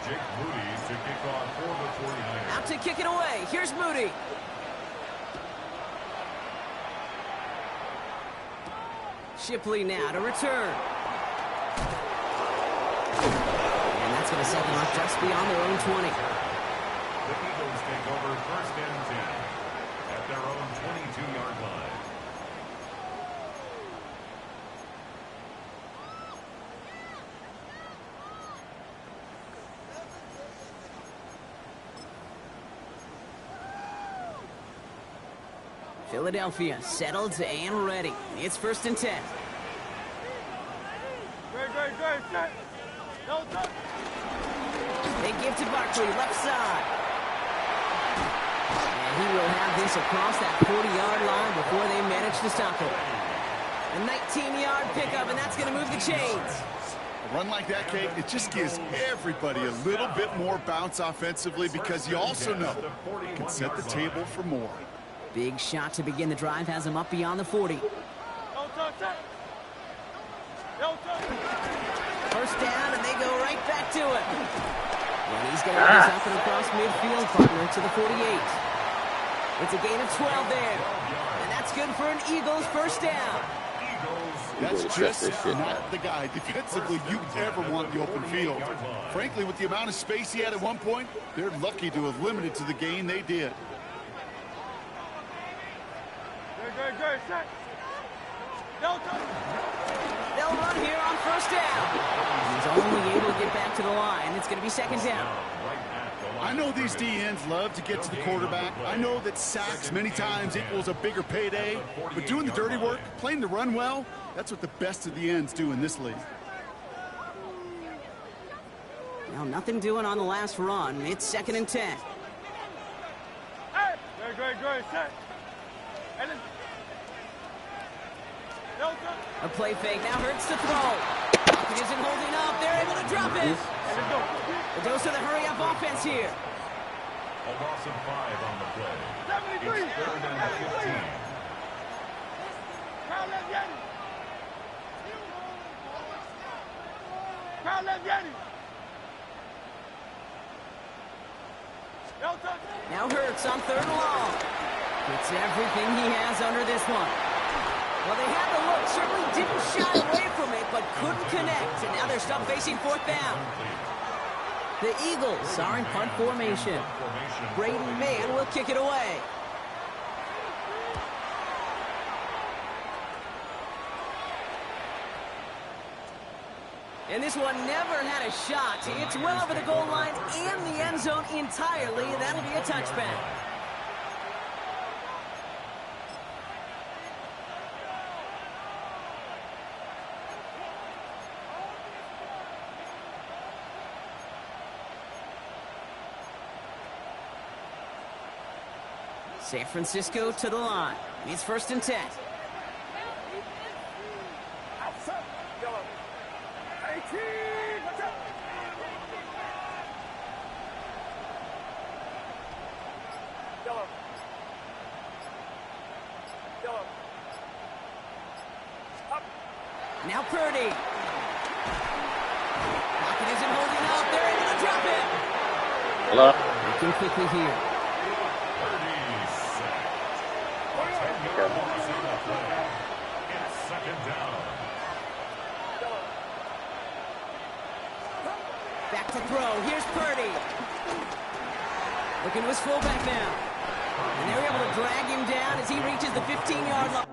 [SPEAKER 2] Jake Moody to kick off for the 49ers.
[SPEAKER 1] Out to kick it away. Here's Moody. Shipley now to return. And that's going to set them up just beyond their own 20.
[SPEAKER 2] The Eagles take over 1st and 10 at their own 22-yard line.
[SPEAKER 1] Philadelphia settled and ready. It's 1st and 10. They give to Barkley, left side. And he will have this across that 40-yard line before they manage to stop him. A 19-yard pickup, and that's going to move the chains.
[SPEAKER 3] A run like that, Kate, it just gives everybody a little bit more bounce offensively because you also know it can set the table for more.
[SPEAKER 1] Big shot to begin the drive has him up beyond the 40. First down, and they go right back to it. And he's going to get up and across midfield, partner to the 48. It's a gain of 12 there. And that's good for an Eagles first down.
[SPEAKER 3] That's just not the guy defensively you ever want in the open field. Frankly, with the amount of space he had at one point, they're lucky to have limited to the gain they did.
[SPEAKER 1] They'll run here on first down. He's only able to get back to the line. It's going to be 2nd down.
[SPEAKER 3] I know these DNs love to get to the quarterback. I know that sacks many times equals a bigger payday. But doing the dirty work, playing the run well, that's what the best of the ends do in this league.
[SPEAKER 1] Now, nothing doing on the last run. It's 2nd and 10. A play fake now hurts to throw. It isn't holding up. They're able to drop it. The dose of the hurry-up offense here.
[SPEAKER 2] A loss of 5 on the play. It's 3rd and 15.
[SPEAKER 1] Now Hurts on 3rd and long. Gets everything he has under this one. Well, they had the look, certainly didn't shy away from it, but couldn't connect. And now they're stuck facing fourth down. The Eagles are in punt formation. Braden Mann will kick it away. And this one never had a shot. It's well over the goal line and the end zone entirely. That'll be a touchback. San Francisco to the line. It's 1st and 10.
[SPEAKER 4] Outside. Yellow. 18. Watch out. Yellow. Yellow. Up.
[SPEAKER 1] Now Purdy. Pocket isn't holding out. They're able to drop it.
[SPEAKER 5] Hello?
[SPEAKER 1] Looking quickly here.
[SPEAKER 2] It's 2nd down.
[SPEAKER 1] Back to throw. Here's Purdy. Looking to his fullback now. And they're able to drag him down as he reaches the 15-yard line.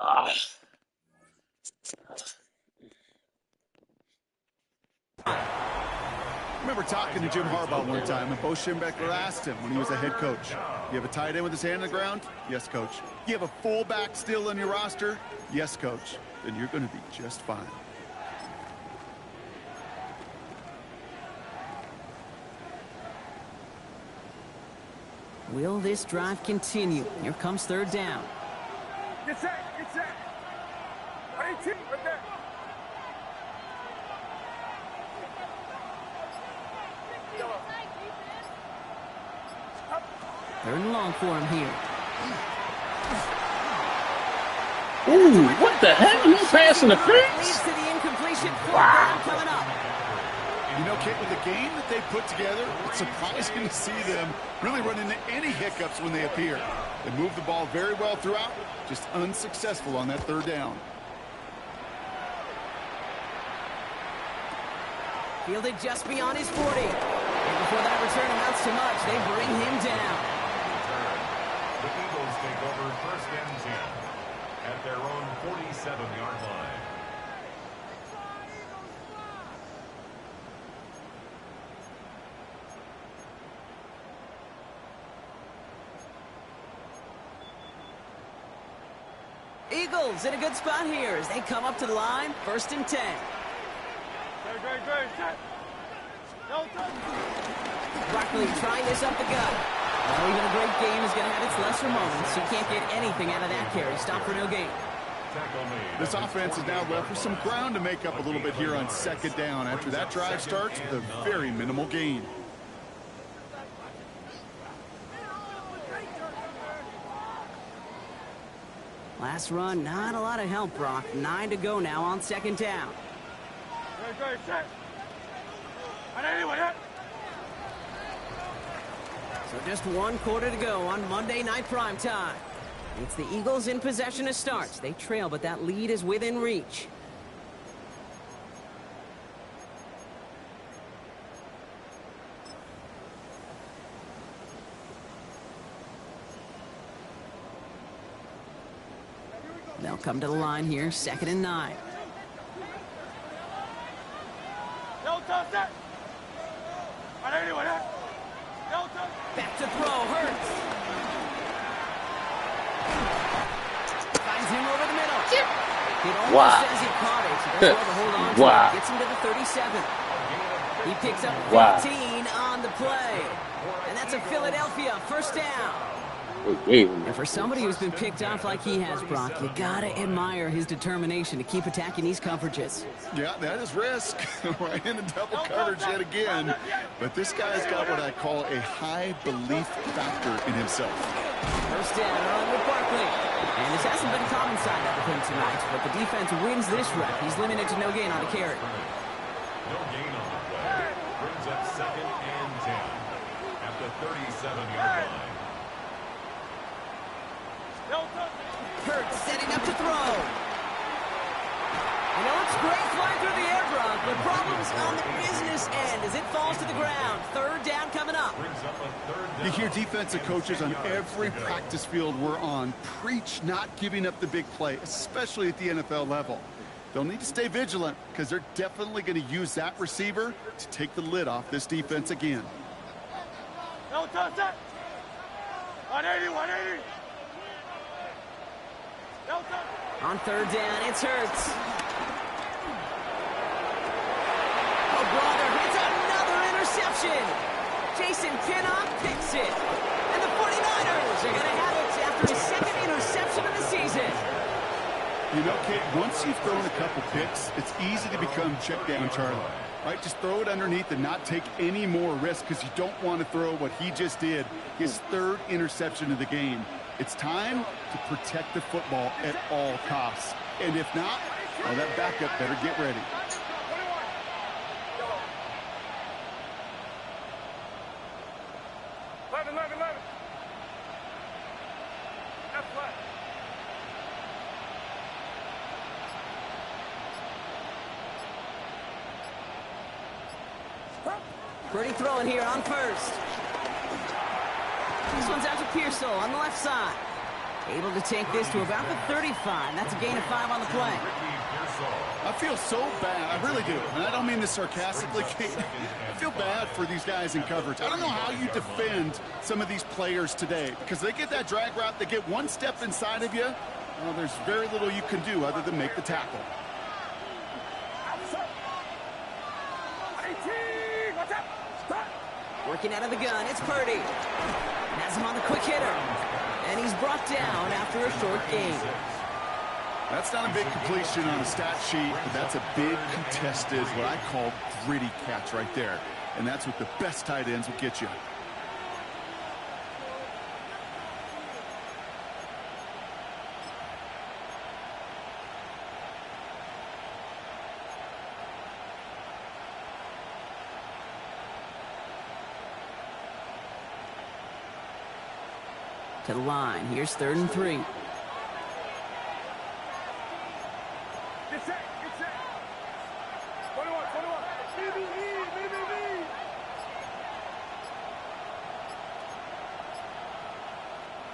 [SPEAKER 5] Ah.
[SPEAKER 3] I remember talking to Jim Harbaugh one time, and Bo Schembechler asked him when he was a head coach, you have a tight end with his hand on the ground? Yes, coach. You have a fullback still on your roster? Yes, coach. Then you're going to be just fine.
[SPEAKER 1] Will this drive continue? Here comes 3rd down.
[SPEAKER 4] Get set. 18. Right there.
[SPEAKER 1] Third and long for him here.
[SPEAKER 5] Ooh, what the heck? Are you passing the
[SPEAKER 1] Leads
[SPEAKER 5] fence?
[SPEAKER 1] to the incompletion. Wow. Coming up.
[SPEAKER 3] You know, Kate, with the game that they put together, it's surprising to see them really run into any hiccups when they appear. They move the ball very well throughout, just unsuccessful on that third down.
[SPEAKER 1] Fielded just beyond his 40. And before that return amounts to much, they bring him down.
[SPEAKER 2] The Eagles take over first and 10 at their own 47-yard line.
[SPEAKER 1] Eagles in a good spot here as they come up to the line. First and 10. Broccoli trying this up the gut. Well, even a great game is going to have its lesser moments. You can't get anything out of that carry. Stop for no gain.
[SPEAKER 3] This offense is now left with some ground to make up a little bit here on second down after that drive starts with a very minimal gain.
[SPEAKER 1] Last run, not a lot of help, Brock. 9 to go now on second down. So just 1 quarter to go on Monday Night Primetime. It's the Eagles in possession to start. They trail, but that lead is within reach. They'll come to the line here, second and 9. Back to throw, Hurts. Finds him over the middle. It almost says he caught it. He does well to hold on to it. Gets him to the 37. He picks up 15 on the play. And that's a Philadelphia first down. And for somebody who's been picked off like he has, Brock, you gotta admire his determination to keep attacking these coverages.
[SPEAKER 3] Yeah, that is risk. Right into double coverage yet again. But this guy's got what I call a high belief factor in himself.
[SPEAKER 1] First down, on with Barkley. And this hasn't been a common sign up with him tonight, but the defense wins this rep. He's limited to no gain on the carry.
[SPEAKER 2] No gain on the play. Brings up second and 10 at the 37-yard line.
[SPEAKER 1] Hurts setting up to throw. You know, it's great flying through the air, Brock, but problems on the business end as it falls to the ground. Third down coming up.
[SPEAKER 3] You hear defensive coaches on every practice field we're on preach not giving up the big play, especially at the NFL level. They'll need to stay vigilant because they're definitely going to use that receiver to take the lid off this defense again.
[SPEAKER 4] No touch that. 180, 180.
[SPEAKER 1] On third down, it's Hurts. Oh, brother, hits another interception. Jason Pinnock picks it. And the 49ers are going to have it after his second interception of the season.
[SPEAKER 3] You know, Kate, once you've thrown a couple picks, it's easy to become check down Charlie. Right? Just throw it underneath and not take any more risk because you don't want to throw what he just did, his third interception of the game. It's time to protect the football at all costs. And if not, well, that backup better get ready.
[SPEAKER 1] Purdy throwing here on first. This one's out to Pearsall on the left side. Able to take this to about the 35. That's a gain of 5 on the play.
[SPEAKER 3] I feel so bad. I really do. And I don't mean this sarcastically, Kate. I feel bad for these guys in coverage. I don't know how you defend some of these players today because they get that drag route, they get one step inside of you. Well, there's very little you can do other than make the tackle.
[SPEAKER 1] Working out of the gun, it's Purdy. Has him on the quick hitter. And he's brought down after a short gain.
[SPEAKER 3] That's not a big completion on a stat sheet, but that's a big contested, what I call gritty catch right there. And that's what the best tight ends will get you.
[SPEAKER 1] to the line. Here's 3rd and 3.
[SPEAKER 4] Get set. 21.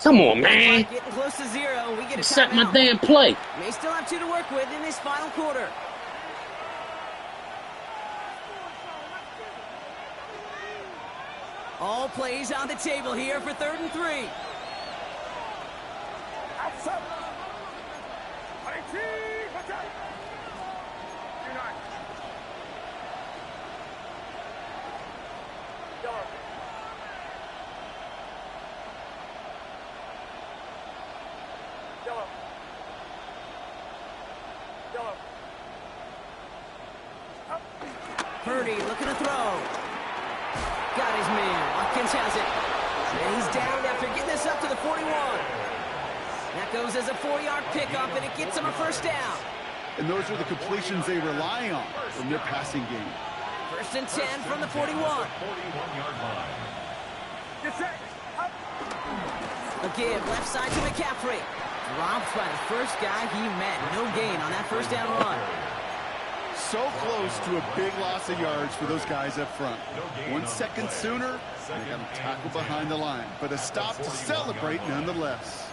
[SPEAKER 5] Come on, man.
[SPEAKER 1] Getting close to 0. We get a
[SPEAKER 5] Set my
[SPEAKER 1] timeout.
[SPEAKER 5] damn play.
[SPEAKER 1] May still have 2 to work with in this final quarter. All plays on the table here for 3rd and 3.
[SPEAKER 4] Outside. 18. Watch out. 29. Yellow.
[SPEAKER 1] Purdy looking to throw. Got his man. Watkins has it. And he's down after getting this up to the 41. That goes as a 4-yard pickup, and it gets him a 1st down.
[SPEAKER 3] And those are the completions they rely on from their passing game.
[SPEAKER 1] 1st and 10 from the 41.
[SPEAKER 2] 41-yard line.
[SPEAKER 4] Get set. Up.
[SPEAKER 1] Again, left side to McCaffrey. Dropped by the first guy he met. No gain on that 1st down run.
[SPEAKER 3] So close to a big loss of yards for those guys up front. 1 second sooner, and they got him tackled behind the line. But a stop to celebrate nonetheless.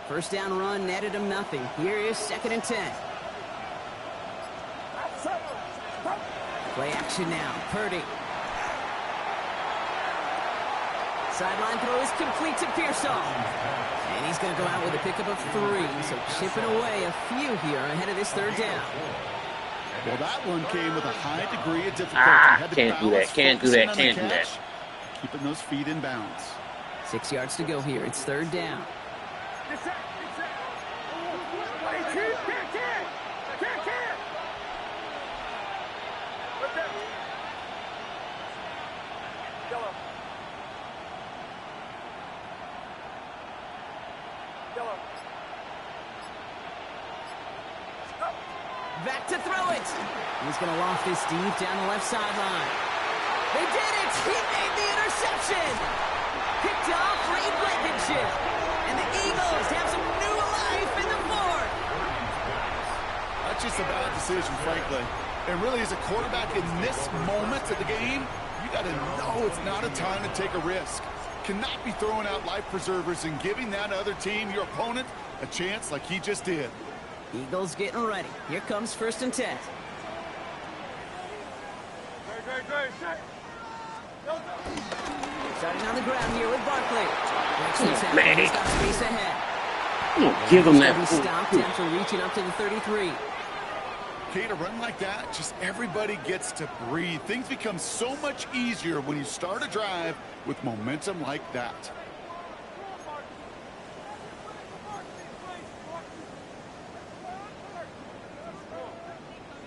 [SPEAKER 1] First down run netted him nothing. Here is 2nd and 10.
[SPEAKER 4] Outside.
[SPEAKER 1] Play action now. Purdy. Sideline throw is complete to Pearsall. And he's going to go out with a pickup of 3. So chipping away a few here ahead of this 3rd down.
[SPEAKER 3] Well, that one came with a high degree of difficulty.
[SPEAKER 5] Can't do that. Can't do that. Can't do that.
[SPEAKER 3] Keeping those feet in bounds.
[SPEAKER 1] 6 yards to go here. It's 3rd down.
[SPEAKER 4] Get set. 18. Can't. Right there. Yellow.
[SPEAKER 1] Back to throw it. He's going to loft this deep down the left sideline. They did it. He made the interception. Picked off Reed Blankenship. And the Eagles have some new life in the 4th.
[SPEAKER 3] That's just a bad decision, frankly. And really, as a quarterback in this moment of the game, you got to know it's not a time to take a risk. Cannot be throwing out life preservers and giving that other team, your opponent, a chance like he just did.
[SPEAKER 1] Eagles getting ready. Here comes 1st and 10.
[SPEAKER 4] Great. Set.
[SPEAKER 1] Starting on the ground here with Barkley.
[SPEAKER 5] Man.
[SPEAKER 1] He's got space ahead.
[SPEAKER 5] I'm gonna give him that.
[SPEAKER 1] He stopped after reaching up to the 33.
[SPEAKER 3] Okay, to run like that, just everybody gets to breathe. Things become so much easier when you start a drive with momentum like that.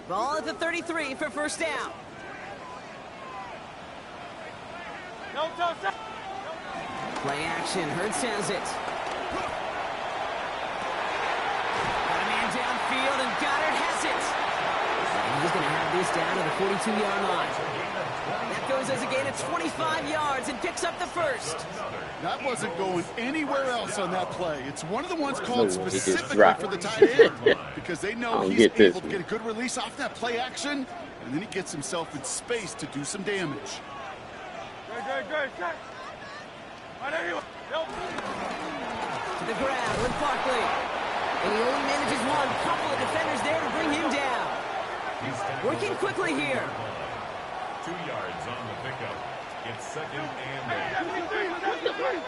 [SPEAKER 1] Ball at the 33 for 1st down. Play action. Hurts has it. Got a man downfield, and Goddard has it. And he's going to have this down to the 42-yard line. That goes as a gain of 25 yards and picks up the 1st.
[SPEAKER 3] That wasn't going anywhere else on that play. It's one of the ones called
[SPEAKER 5] No, he just
[SPEAKER 3] specifically
[SPEAKER 5] dropped.
[SPEAKER 3] for the tight end because they know he's able to get a good release off that play action, and then he gets himself in space to do some damage.
[SPEAKER 4] Great. Set.
[SPEAKER 1] To the ground with Barkley. And he only manages one. Couple of defenders there to bring him down. Working quickly here.
[SPEAKER 2] 2 yards on the pickup. It's 2nd and 8.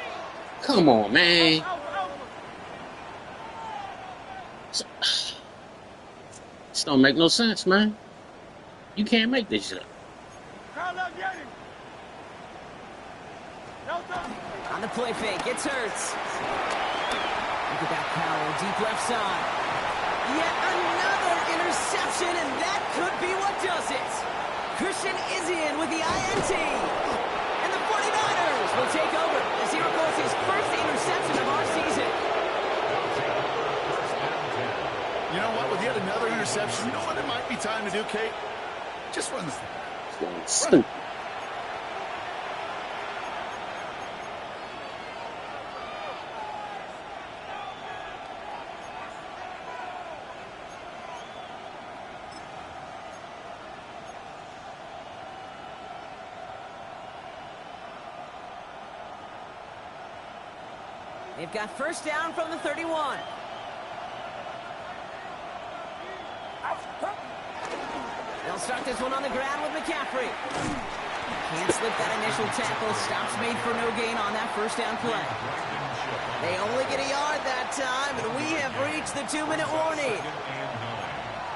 [SPEAKER 5] Come on, man. This don't make no sense, man. You can't make this shit up.
[SPEAKER 1] On the play fake, gets Hurts. Look at that power, deep left side. Yet another interception, and that could be what does it. Christian is in with the INT. And the 49ers will take over as he records his first interception of our season.
[SPEAKER 3] interception. You know what it might be time to do, Kate? Just run the
[SPEAKER 5] Stupid.
[SPEAKER 3] it.
[SPEAKER 1] They've got first down from the 31. They'll start this one on the ground with McCaffrey. Can't slip that initial tackle. Stops made for no gain on that first down play. They only get a yard that time, and we have reached the 2-minute warning.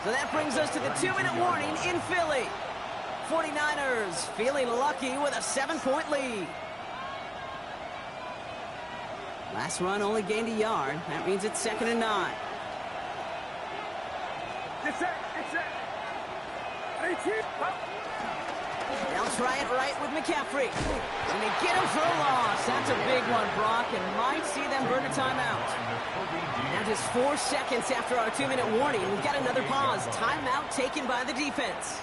[SPEAKER 1] So that brings us to the 2-minute warning in Philly. 49ers feeling lucky with a 7-point lead. Last run only gained a yard. That means it's 2nd and 9.
[SPEAKER 4] Get set, get set. 18, up.
[SPEAKER 1] They'll try it right with McCaffrey. And they get him for a loss. That's a big one, Brock, and might see them burn a timeout. Now just 4 seconds after our 2-minute warning, we've got another pause. Timeout taken by the defense.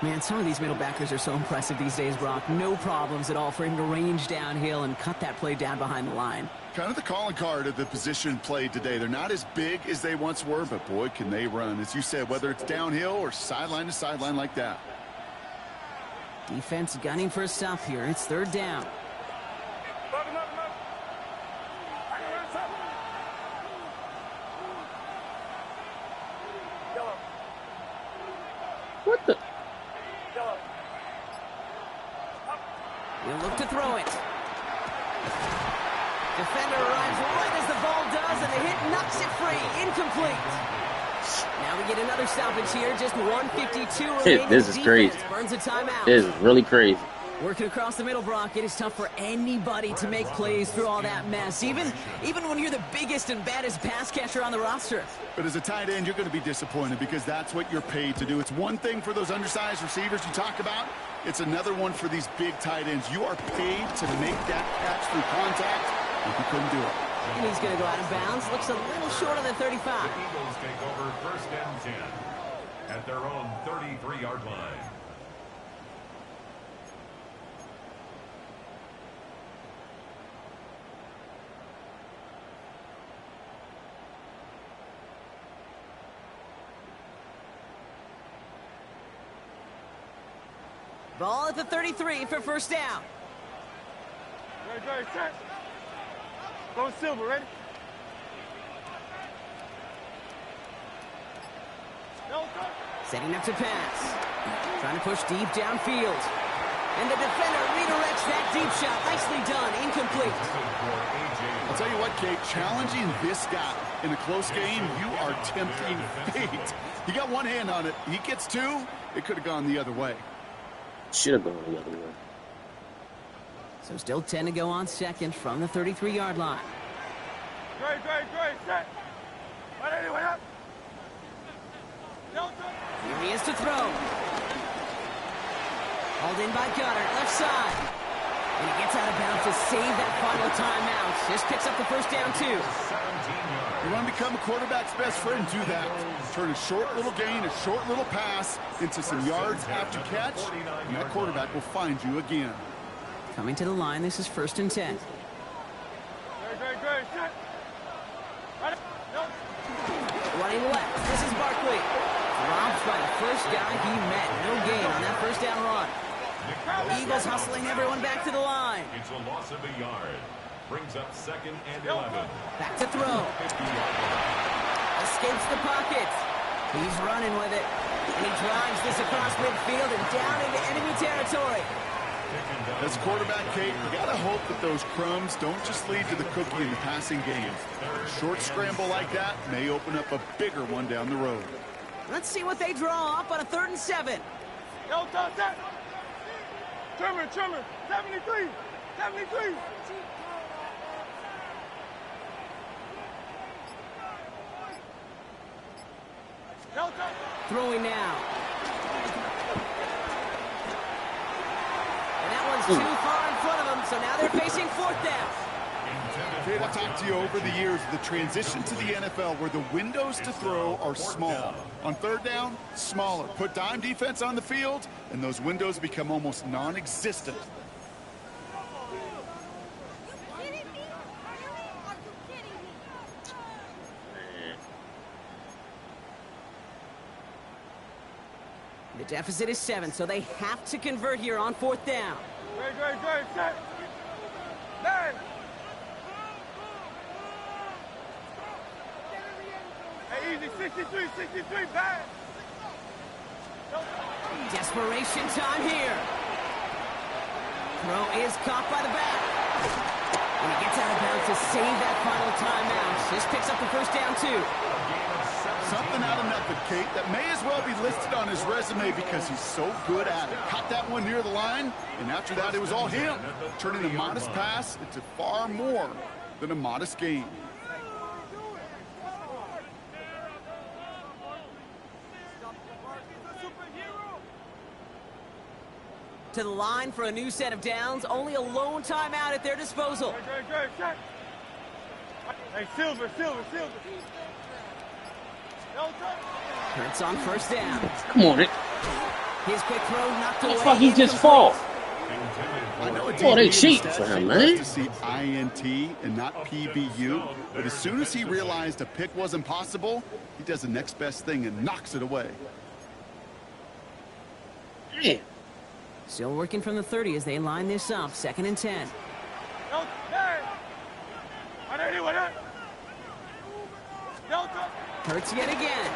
[SPEAKER 1] Man, some of these middle backers are so impressive these days, Brock. No problems at all for him to range downhill and cut that play down behind the line.
[SPEAKER 3] Kind of the calling card of the position played today. They're not as big as they once were, but boy, can they run. As you said, whether it's downhill or sideline to sideline like that.
[SPEAKER 1] Defense gunning for a stop here. It's 3rd down.
[SPEAKER 5] What the?
[SPEAKER 1] He'll look to throw it. Defender arrives right as the ball does, and the hit knocks it free. Incomplete. Now we get another stoppage here. Just 1:52 remaining.
[SPEAKER 5] This is crazy.
[SPEAKER 1] Burns a timeout.
[SPEAKER 5] This is really crazy.
[SPEAKER 1] Working across the middle, Brock, it is tough for anybody to make plays through all that mess, even when you're the biggest and baddest pass catcher on the roster.
[SPEAKER 3] But as a tight end, you're going to be disappointed because that's what you're paid to do. It's one thing for those undersized receivers you talk about. It's another one for these big tight ends. You are paid to make that catch through contact, and you couldn't do it.
[SPEAKER 1] And he's going to go out of bounds. Looks a little short of the 35.
[SPEAKER 2] The Eagles take over 1st and 10 at their own 33-yard line.
[SPEAKER 1] Ball at the 33 for first down.
[SPEAKER 4] Ready, set. Go silver, ready?
[SPEAKER 1] Setting up to pass. Trying to push deep downfield. And the defender redirects that deep shot. Nicely done. Incomplete.
[SPEAKER 3] I'll tell you what, Kate, challenging this guy in a close game, you are tempting fate. He got one hand on it. He gets 2. It could have gone the other way.
[SPEAKER 5] Should have gone the other way.
[SPEAKER 1] So still 10 to go on 2nd from the 33-yard line.
[SPEAKER 4] Great, set. Way up.
[SPEAKER 1] Here he is to throw. Hauled in by Goddard, left side. And he gets out of bounds to save that final timeout. Just picks up the first down, too.
[SPEAKER 3] You want to become a quarterback's best friend, do that. Turn a short little gain, a short little pass into some yards after catch, and that quarterback will find you again.
[SPEAKER 1] Coming to the line, this is 1st and 10.
[SPEAKER 4] Great, set.
[SPEAKER 1] Running left, this is Barkley. Dropped by the first guy he met. No gain on that first down run. Eagles hustling everyone back to the line.
[SPEAKER 2] It's a loss of a yard. Brings up 2nd and 11.
[SPEAKER 1] Back to throw. Escapes the pocket. He's running with it. And he drives this across midfield and down into enemy territory.
[SPEAKER 3] As a quarterback, Kate, you got to hope that those crumbs don't just lead to the cookie in the passing game. A short scramble like that may open up a bigger one down the road.
[SPEAKER 1] Let's see what they draw up on a 3rd and 7.
[SPEAKER 4] Set. Trimmer, 73.
[SPEAKER 1] Throwing now. And that one's too far in front of them, so now they're facing 4th down.
[SPEAKER 3] Kate, I've talked to you over the years, the transition to the NFL where the windows to throw are small. On third down, smaller. Put dime defense on the field, and those windows become almost non-existent.
[SPEAKER 1] The deficit is 7, so they have to convert here on 4th down.
[SPEAKER 4] Great, set. 9. Hey, easy, 63, pass.
[SPEAKER 1] Desperation time here. Throw is caught by the back. And he gets out of bounds to save that final timeout. This picks up the first down, too.
[SPEAKER 3] Something out of nothing, Kate, that may as well be listed on his resume because he's so good at it. Caught that one near the line, and after that, it was all him, turning a modest pass into far more than a modest gain.
[SPEAKER 1] To the line for a new set of downs. Only a lone timeout at their disposal.
[SPEAKER 4] Great, set. Hey, Silver.
[SPEAKER 1] Hurts on first down.
[SPEAKER 5] Come on, it.
[SPEAKER 1] His quick throw knocked away.
[SPEAKER 5] How the fuck he just fall?
[SPEAKER 3] I know
[SPEAKER 5] Boy, they cheating for him, man.
[SPEAKER 3] To see INT and not PBU, but as soon as he realized a pick wasn't possible, he does the next best thing and knocks it away.
[SPEAKER 5] Damn.
[SPEAKER 1] Still working from the 30 as they line this up. 2nd and 10. Hurts yet again.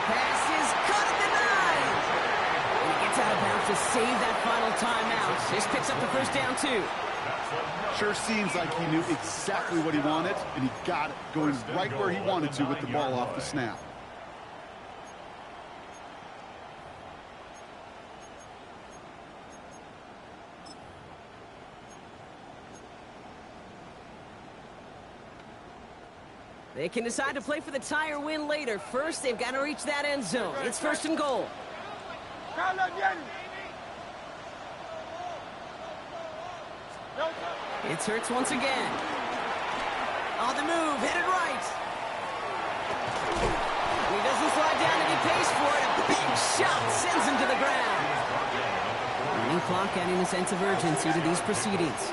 [SPEAKER 1] Pass is cut at the 9. And he gets out of bounds to save that final timeout. This picks up the first down, too.
[SPEAKER 3] Sure seems like he knew exactly what he wanted, and he got it, going right where he wanted to with the ball off the snap.
[SPEAKER 1] They can decide to play for the tie or win later. First, they've got to reach that end zone. It's 1st and goal. It's Hurts once again. On the move, headed right. He doesn't slide down and he pays for it. A big shot sends him to the ground. Running clock adding a sense of urgency to these proceedings.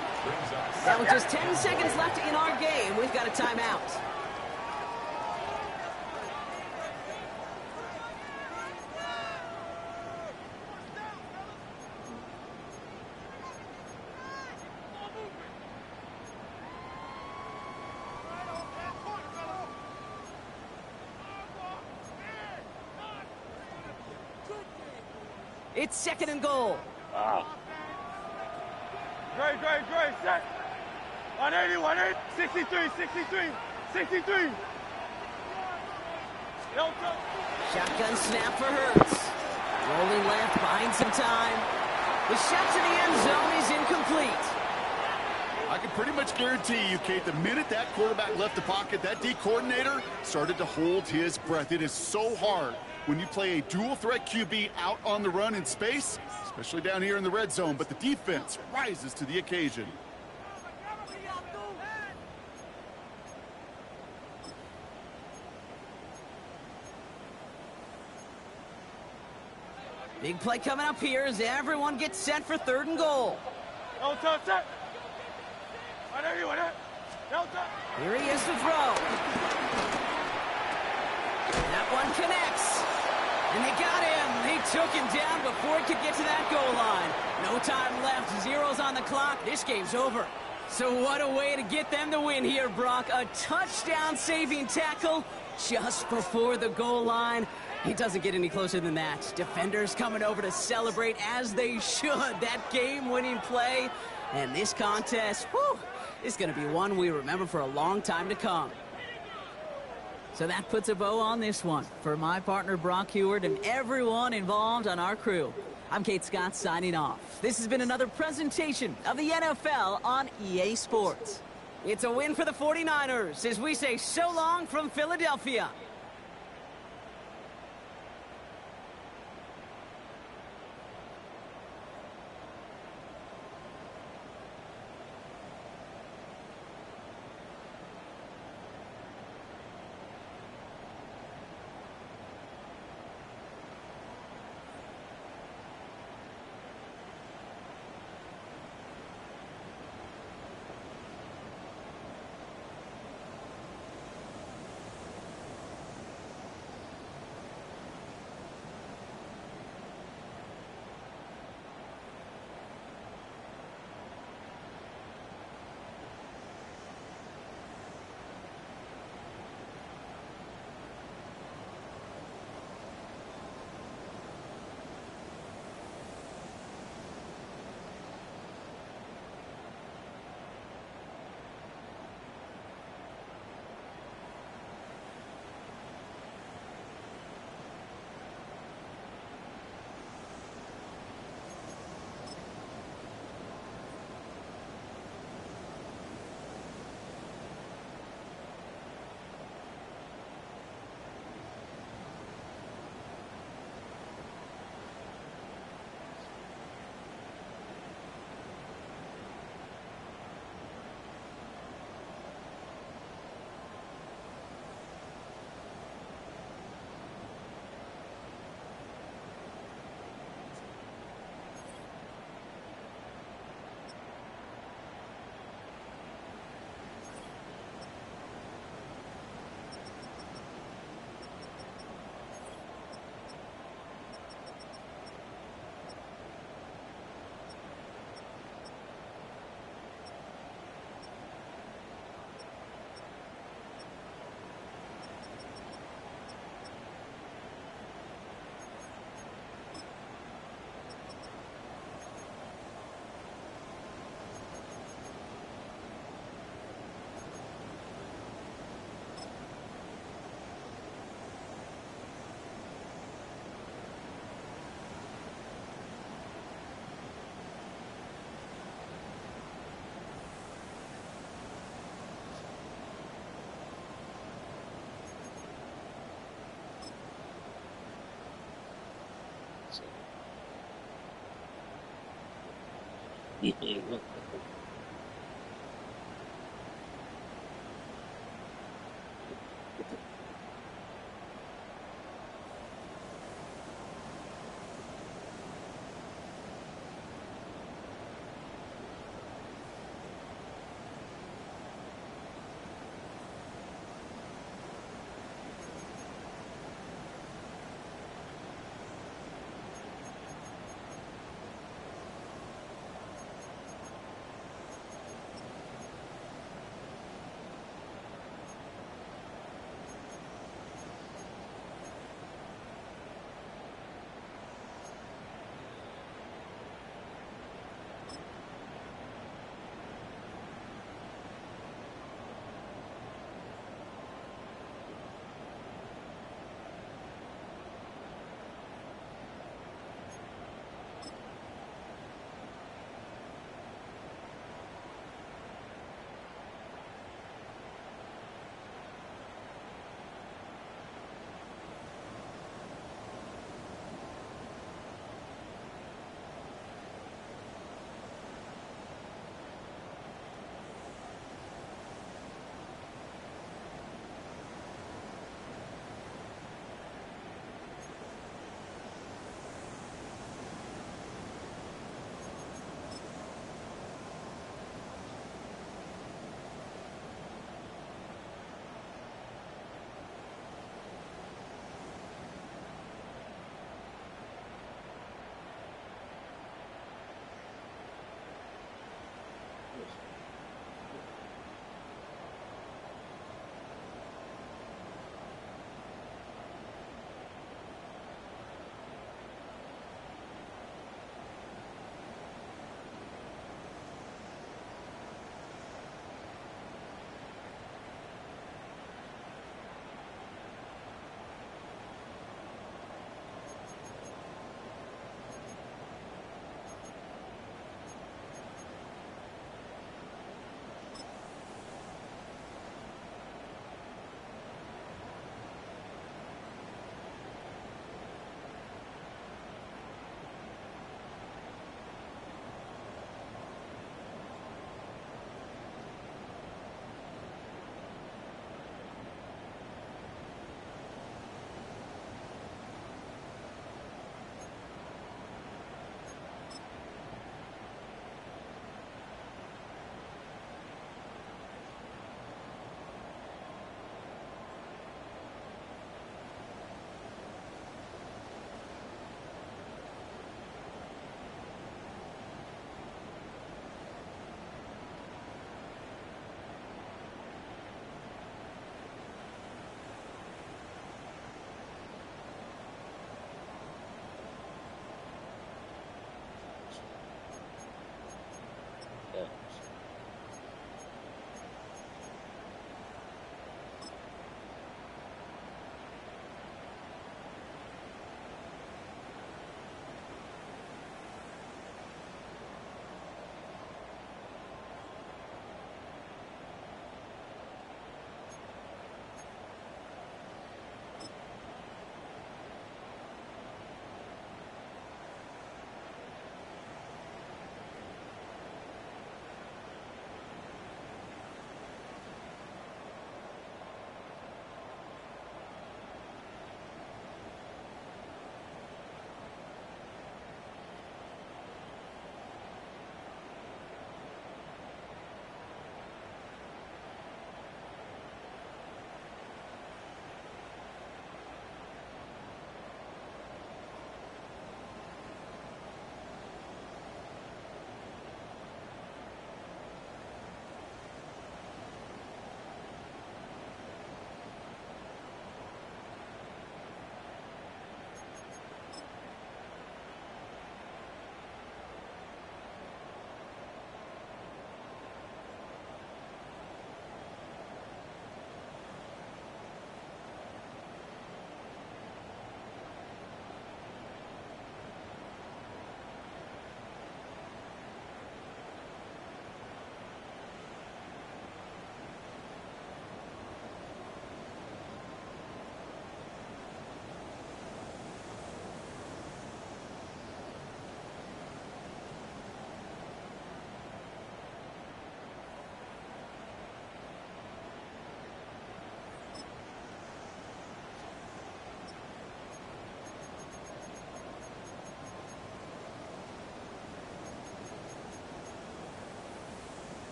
[SPEAKER 1] Now with just 10 seconds left in our game, we've got a timeout. It's 2nd and goal.
[SPEAKER 5] Wow.
[SPEAKER 4] Great, set. 180, 63.
[SPEAKER 1] Shotgun snap for Hurts. Rolling left, buying some time. The shot to the end zone is incomplete.
[SPEAKER 3] I can pretty much guarantee you, Kate, the minute that quarterback left the pocket, that D coordinator started to hold his breath. It is so hard when you play a dual-threat QB out on the run in space, especially down here in the red zone, but the defense rises to the occasion.
[SPEAKER 1] Big play coming up here as everyone gets set for 3rd and goal. Here he is to throw. That one connects. And they got him. They took him down before he could get to that goal line. No time left. 0's on the clock. This game's over. So what a way to get them the win here, Brock. A touchdown-saving tackle just before the goal line. It doesn't get any closer than that. Defenders coming over to celebrate as they should. That game-winning play. And this contest, whew, is going to be one we remember for a long time to come. So that puts a bow on this one. For my partner, Brock Heward, and everyone involved on our crew, I'm Kate Scott signing off. This has been another presentation of the NFL on EA Sports. It's a win for the 49ers as we say so long from Philadelphia.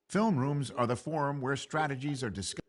[SPEAKER 6] Film rooms are the forum where strategies are discussed.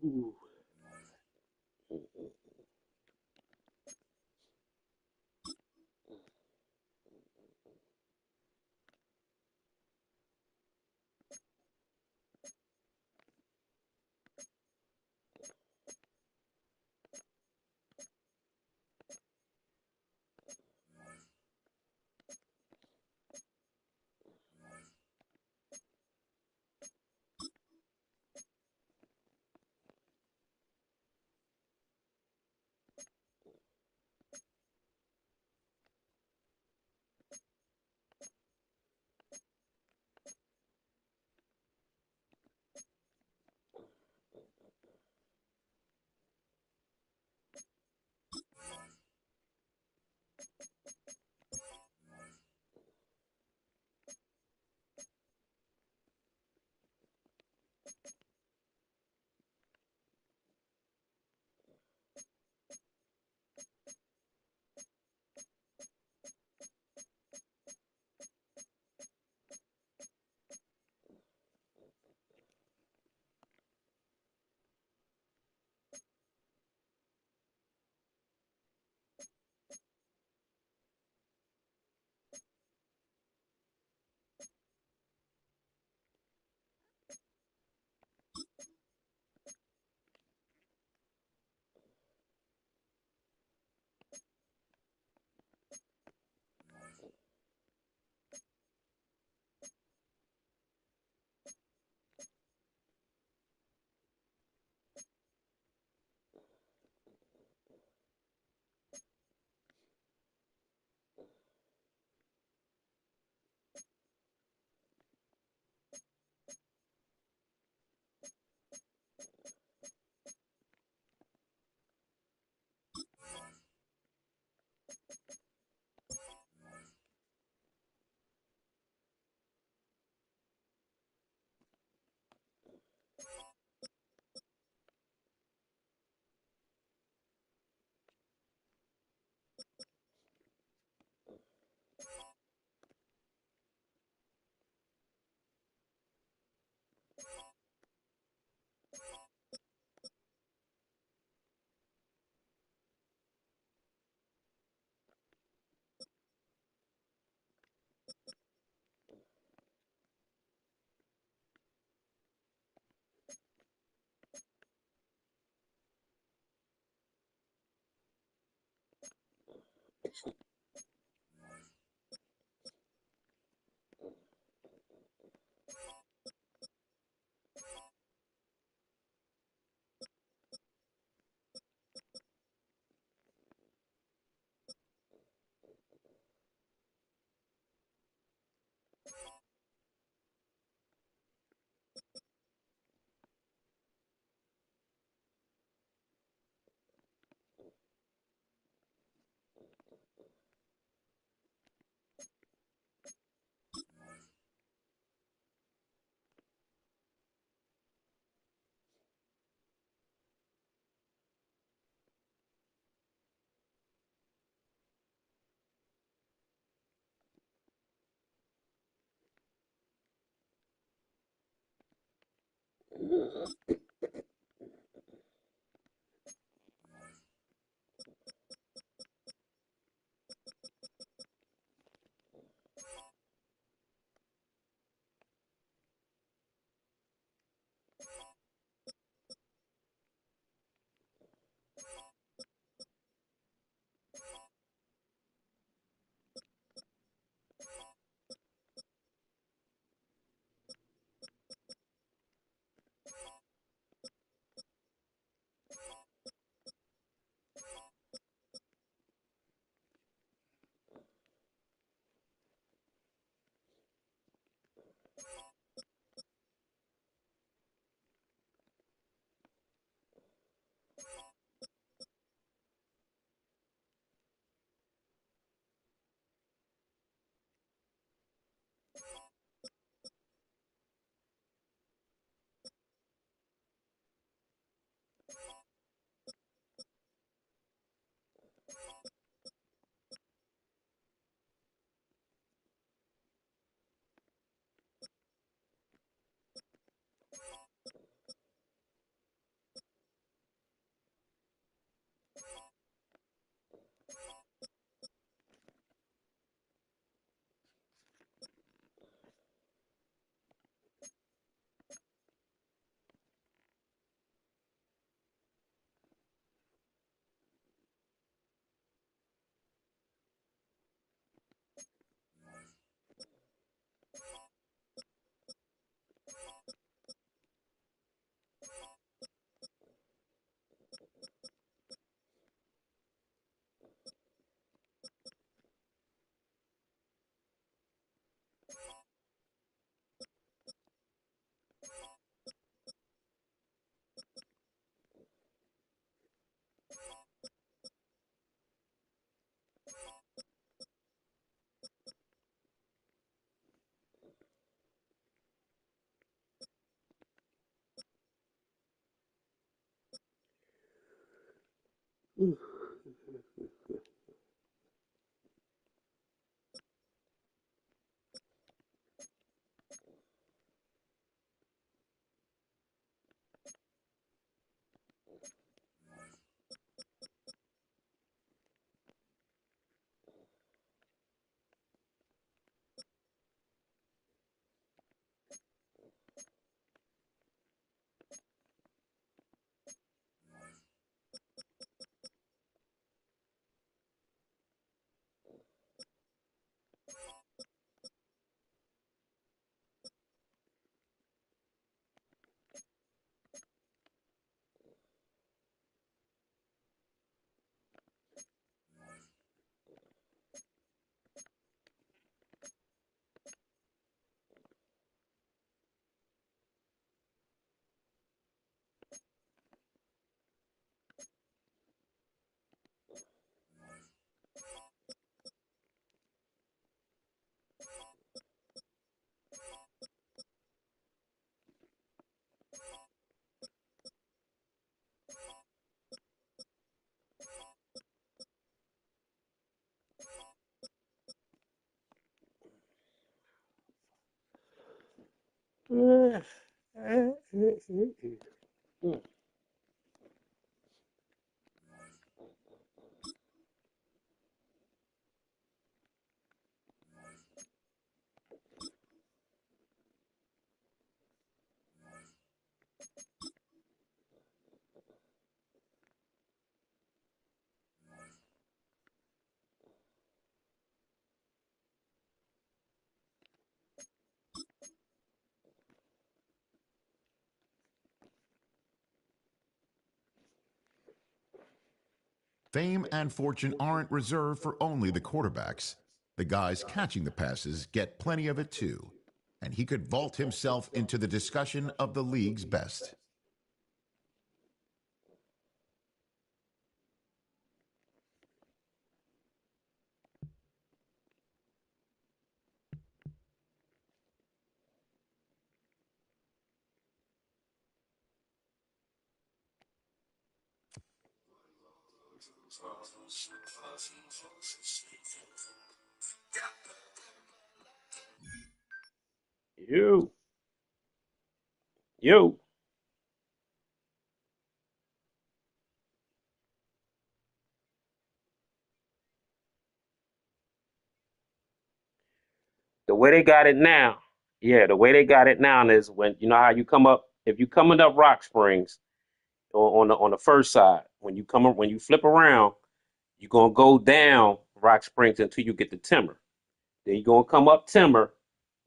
[SPEAKER 5] Ooh.
[SPEAKER 6] Fame and fortune aren't reserved for only the quarterbacks. The guys catching the passes get plenty of it too. And he could vault himself into the discussion of the league's best.
[SPEAKER 5] Yo. The way they got it now, the way they got it now is when you know how you come up. If you coming up Rock Springs on the first side, when you flip around, you're gonna go down Rock Springs until you get to Timber. Then you're gonna come up Timber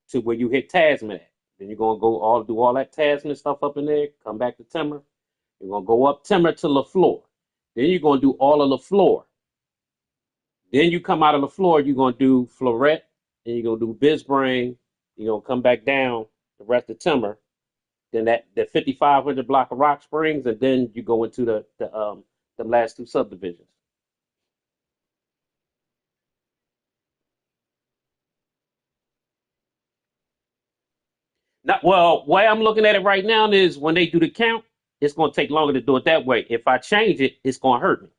[SPEAKER 5] to where you hit Tasman at. Then you're gonna do all that Tasman stuff up in there. Come back to Timber. You're gonna go up Timber to LaFleur. Then you're gonna do all of LaFleur. Then you come out of LaFleur, you're gonna do Florette. Then you're gonna do Bisbrayne. You're gonna come back down the rest of Timber. Then the 5,500 block of Rock Springs, and then you go into the last two subdivisions. Now, well, way I'm looking at it right now is when they do the count, it's going to take longer to do it that way. If I change it, it's going to hurt me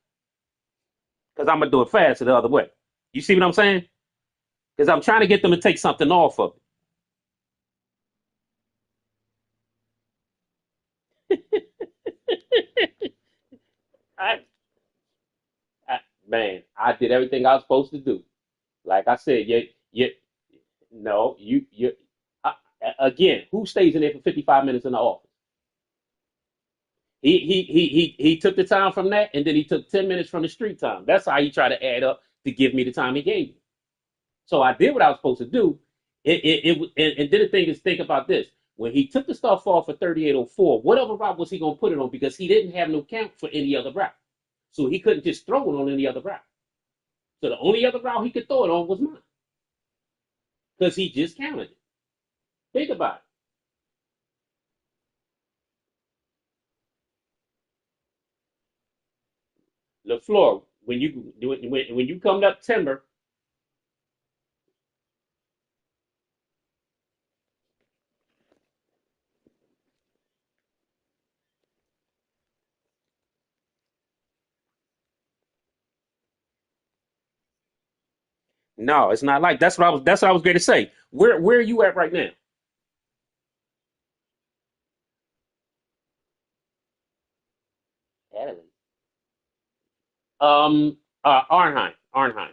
[SPEAKER 5] because I'm going to do it faster the other way. You see what I'm saying? Because I'm trying to get them to take something off of it. I, man, I did everything I was supposed to do. Like I said, no, uh, again, who stays in there for 55 minutes in the office? He took the time from that, and then he took 10 minutes from the street time. That's how he tried to add up to give me the time he gave me. So I did what I was supposed to do. And then the thing is, think about this. When he took the stuff off for 3804, what other route was he going to put it on? Because he didn't have no count for any other route. So he couldn't just throw it on any other route. So the only other route he could throw it on was mine. Because he just counted it. Think about it. LaFleur, when you do it, when you come up Timber, no, it's not like that's what I was going to say. Where are you at right now? Adelaide. Arnheim. Arnheim.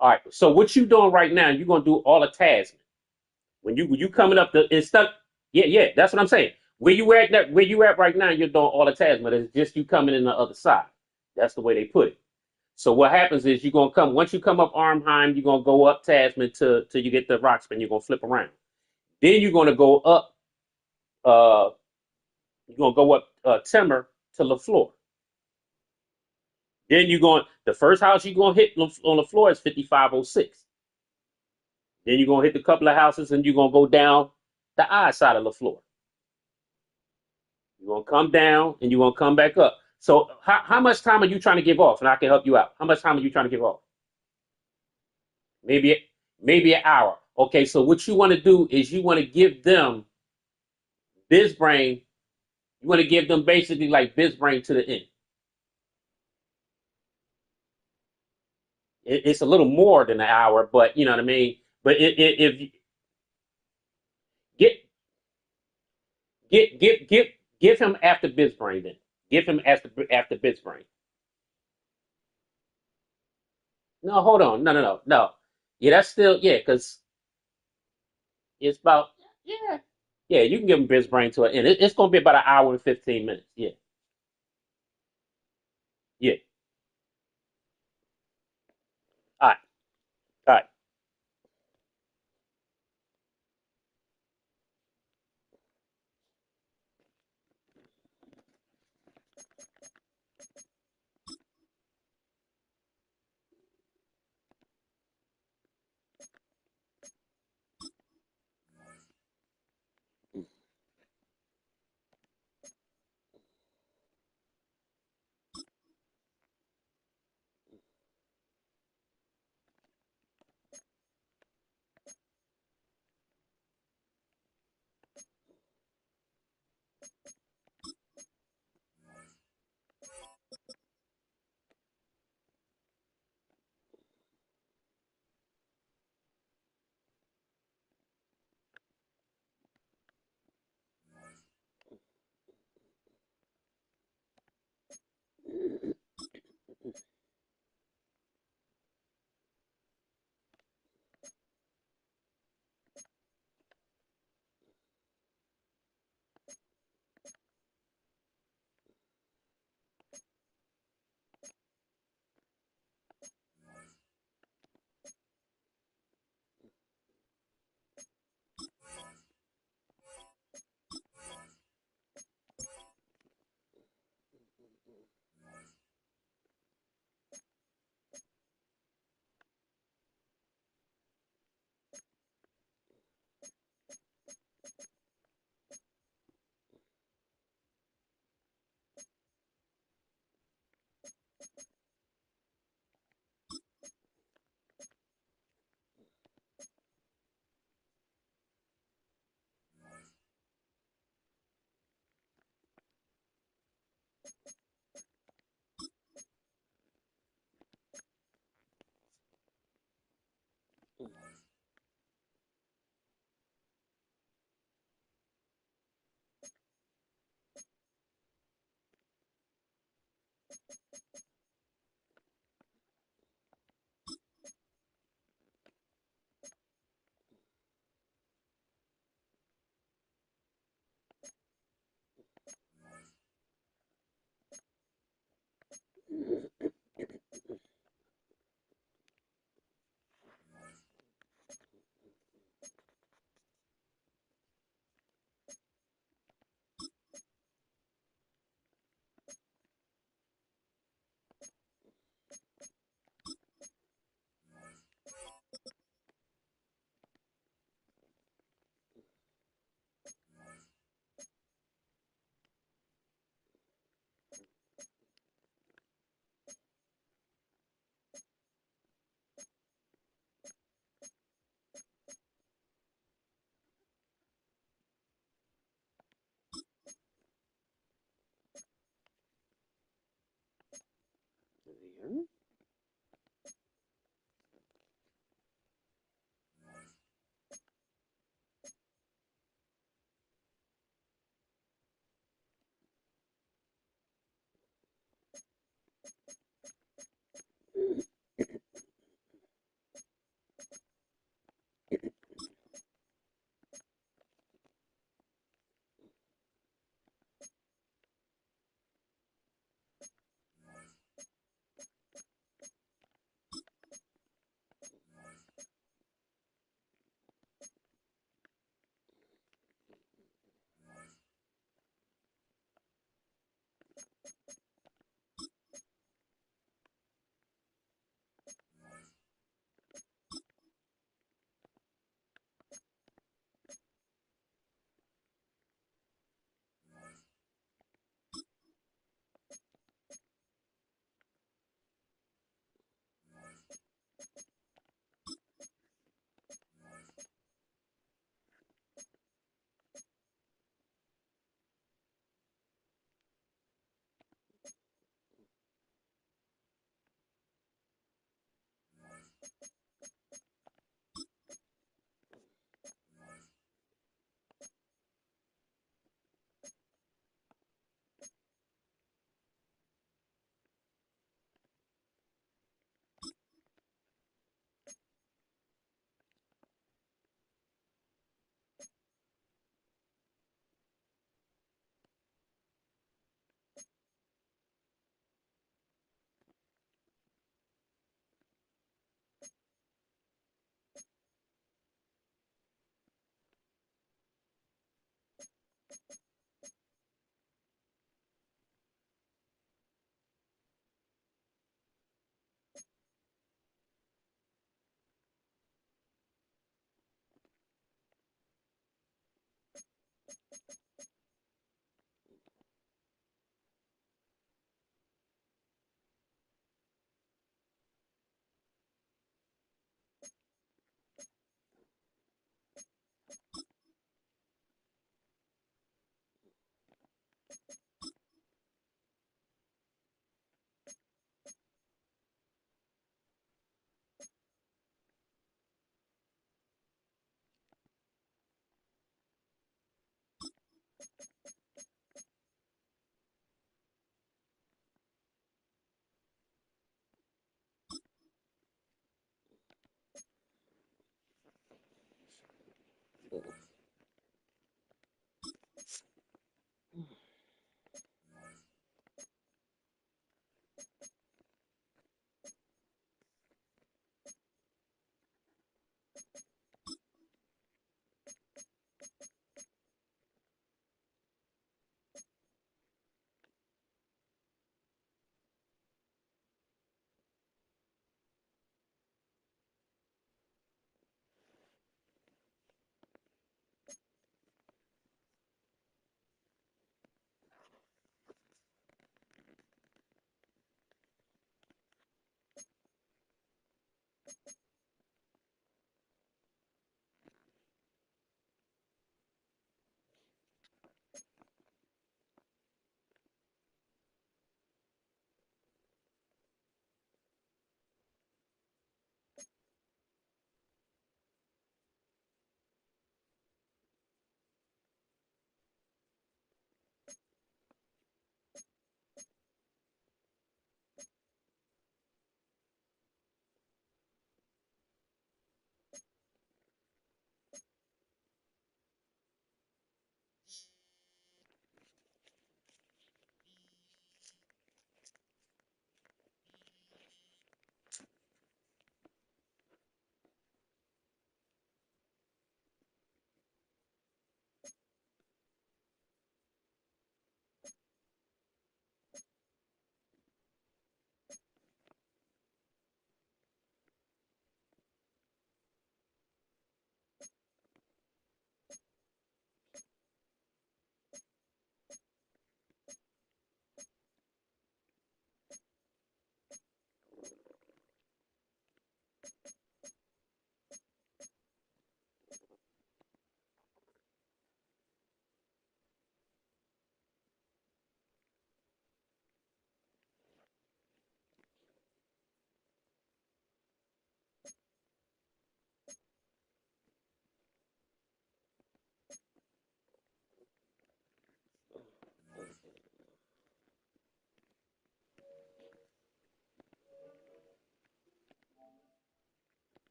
[SPEAKER 5] All right. So what you doing right now? You're gonna do all the Tasman. When you coming up the it's stuck. Yeah. That's what I'm saying. Where you at right now? You're doing all the Tasman. It's just you coming in the other side. That's the way they put it. So what happens is you're gonna come once you come up Arnheim, you're gonna go up Tasman till you get the Roxman. You're gonna flip around. Then you're gonna go up. You're gonna go up Timber to LaFleur. Then you're going the first house you're gonna hit on the floor is 5506. Then you're gonna hit the couple of houses and you're gonna go down the I side of the floor. You're gonna come down and you're gonna come back up. So how much time are you trying to give off? And I can help you out. How much time are you trying to give off? Maybe an hour. Okay, so what you want to do is you want to give them Bizbrain. You want to give them basically like Bizbrain to the end. It's a little more than an hour, but you know what I mean. But if you get give him after Bizbrain then. Give him after Bizbrain. No, hold on. No. Yeah, that's still because it's about yeah. You can give him Bizbrain to an end. It's going to be about an hour and 15 minutes. Yeah. All right, all right.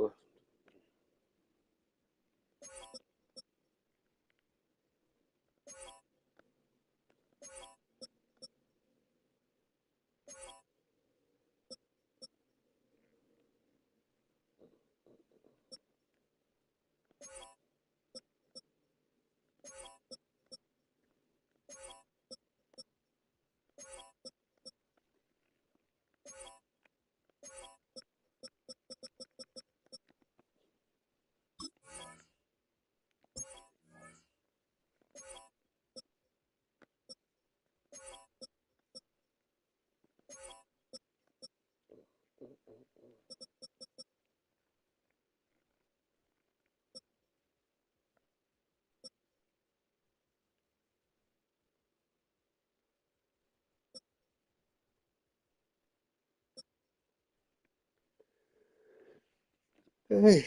[SPEAKER 5] Well, hey.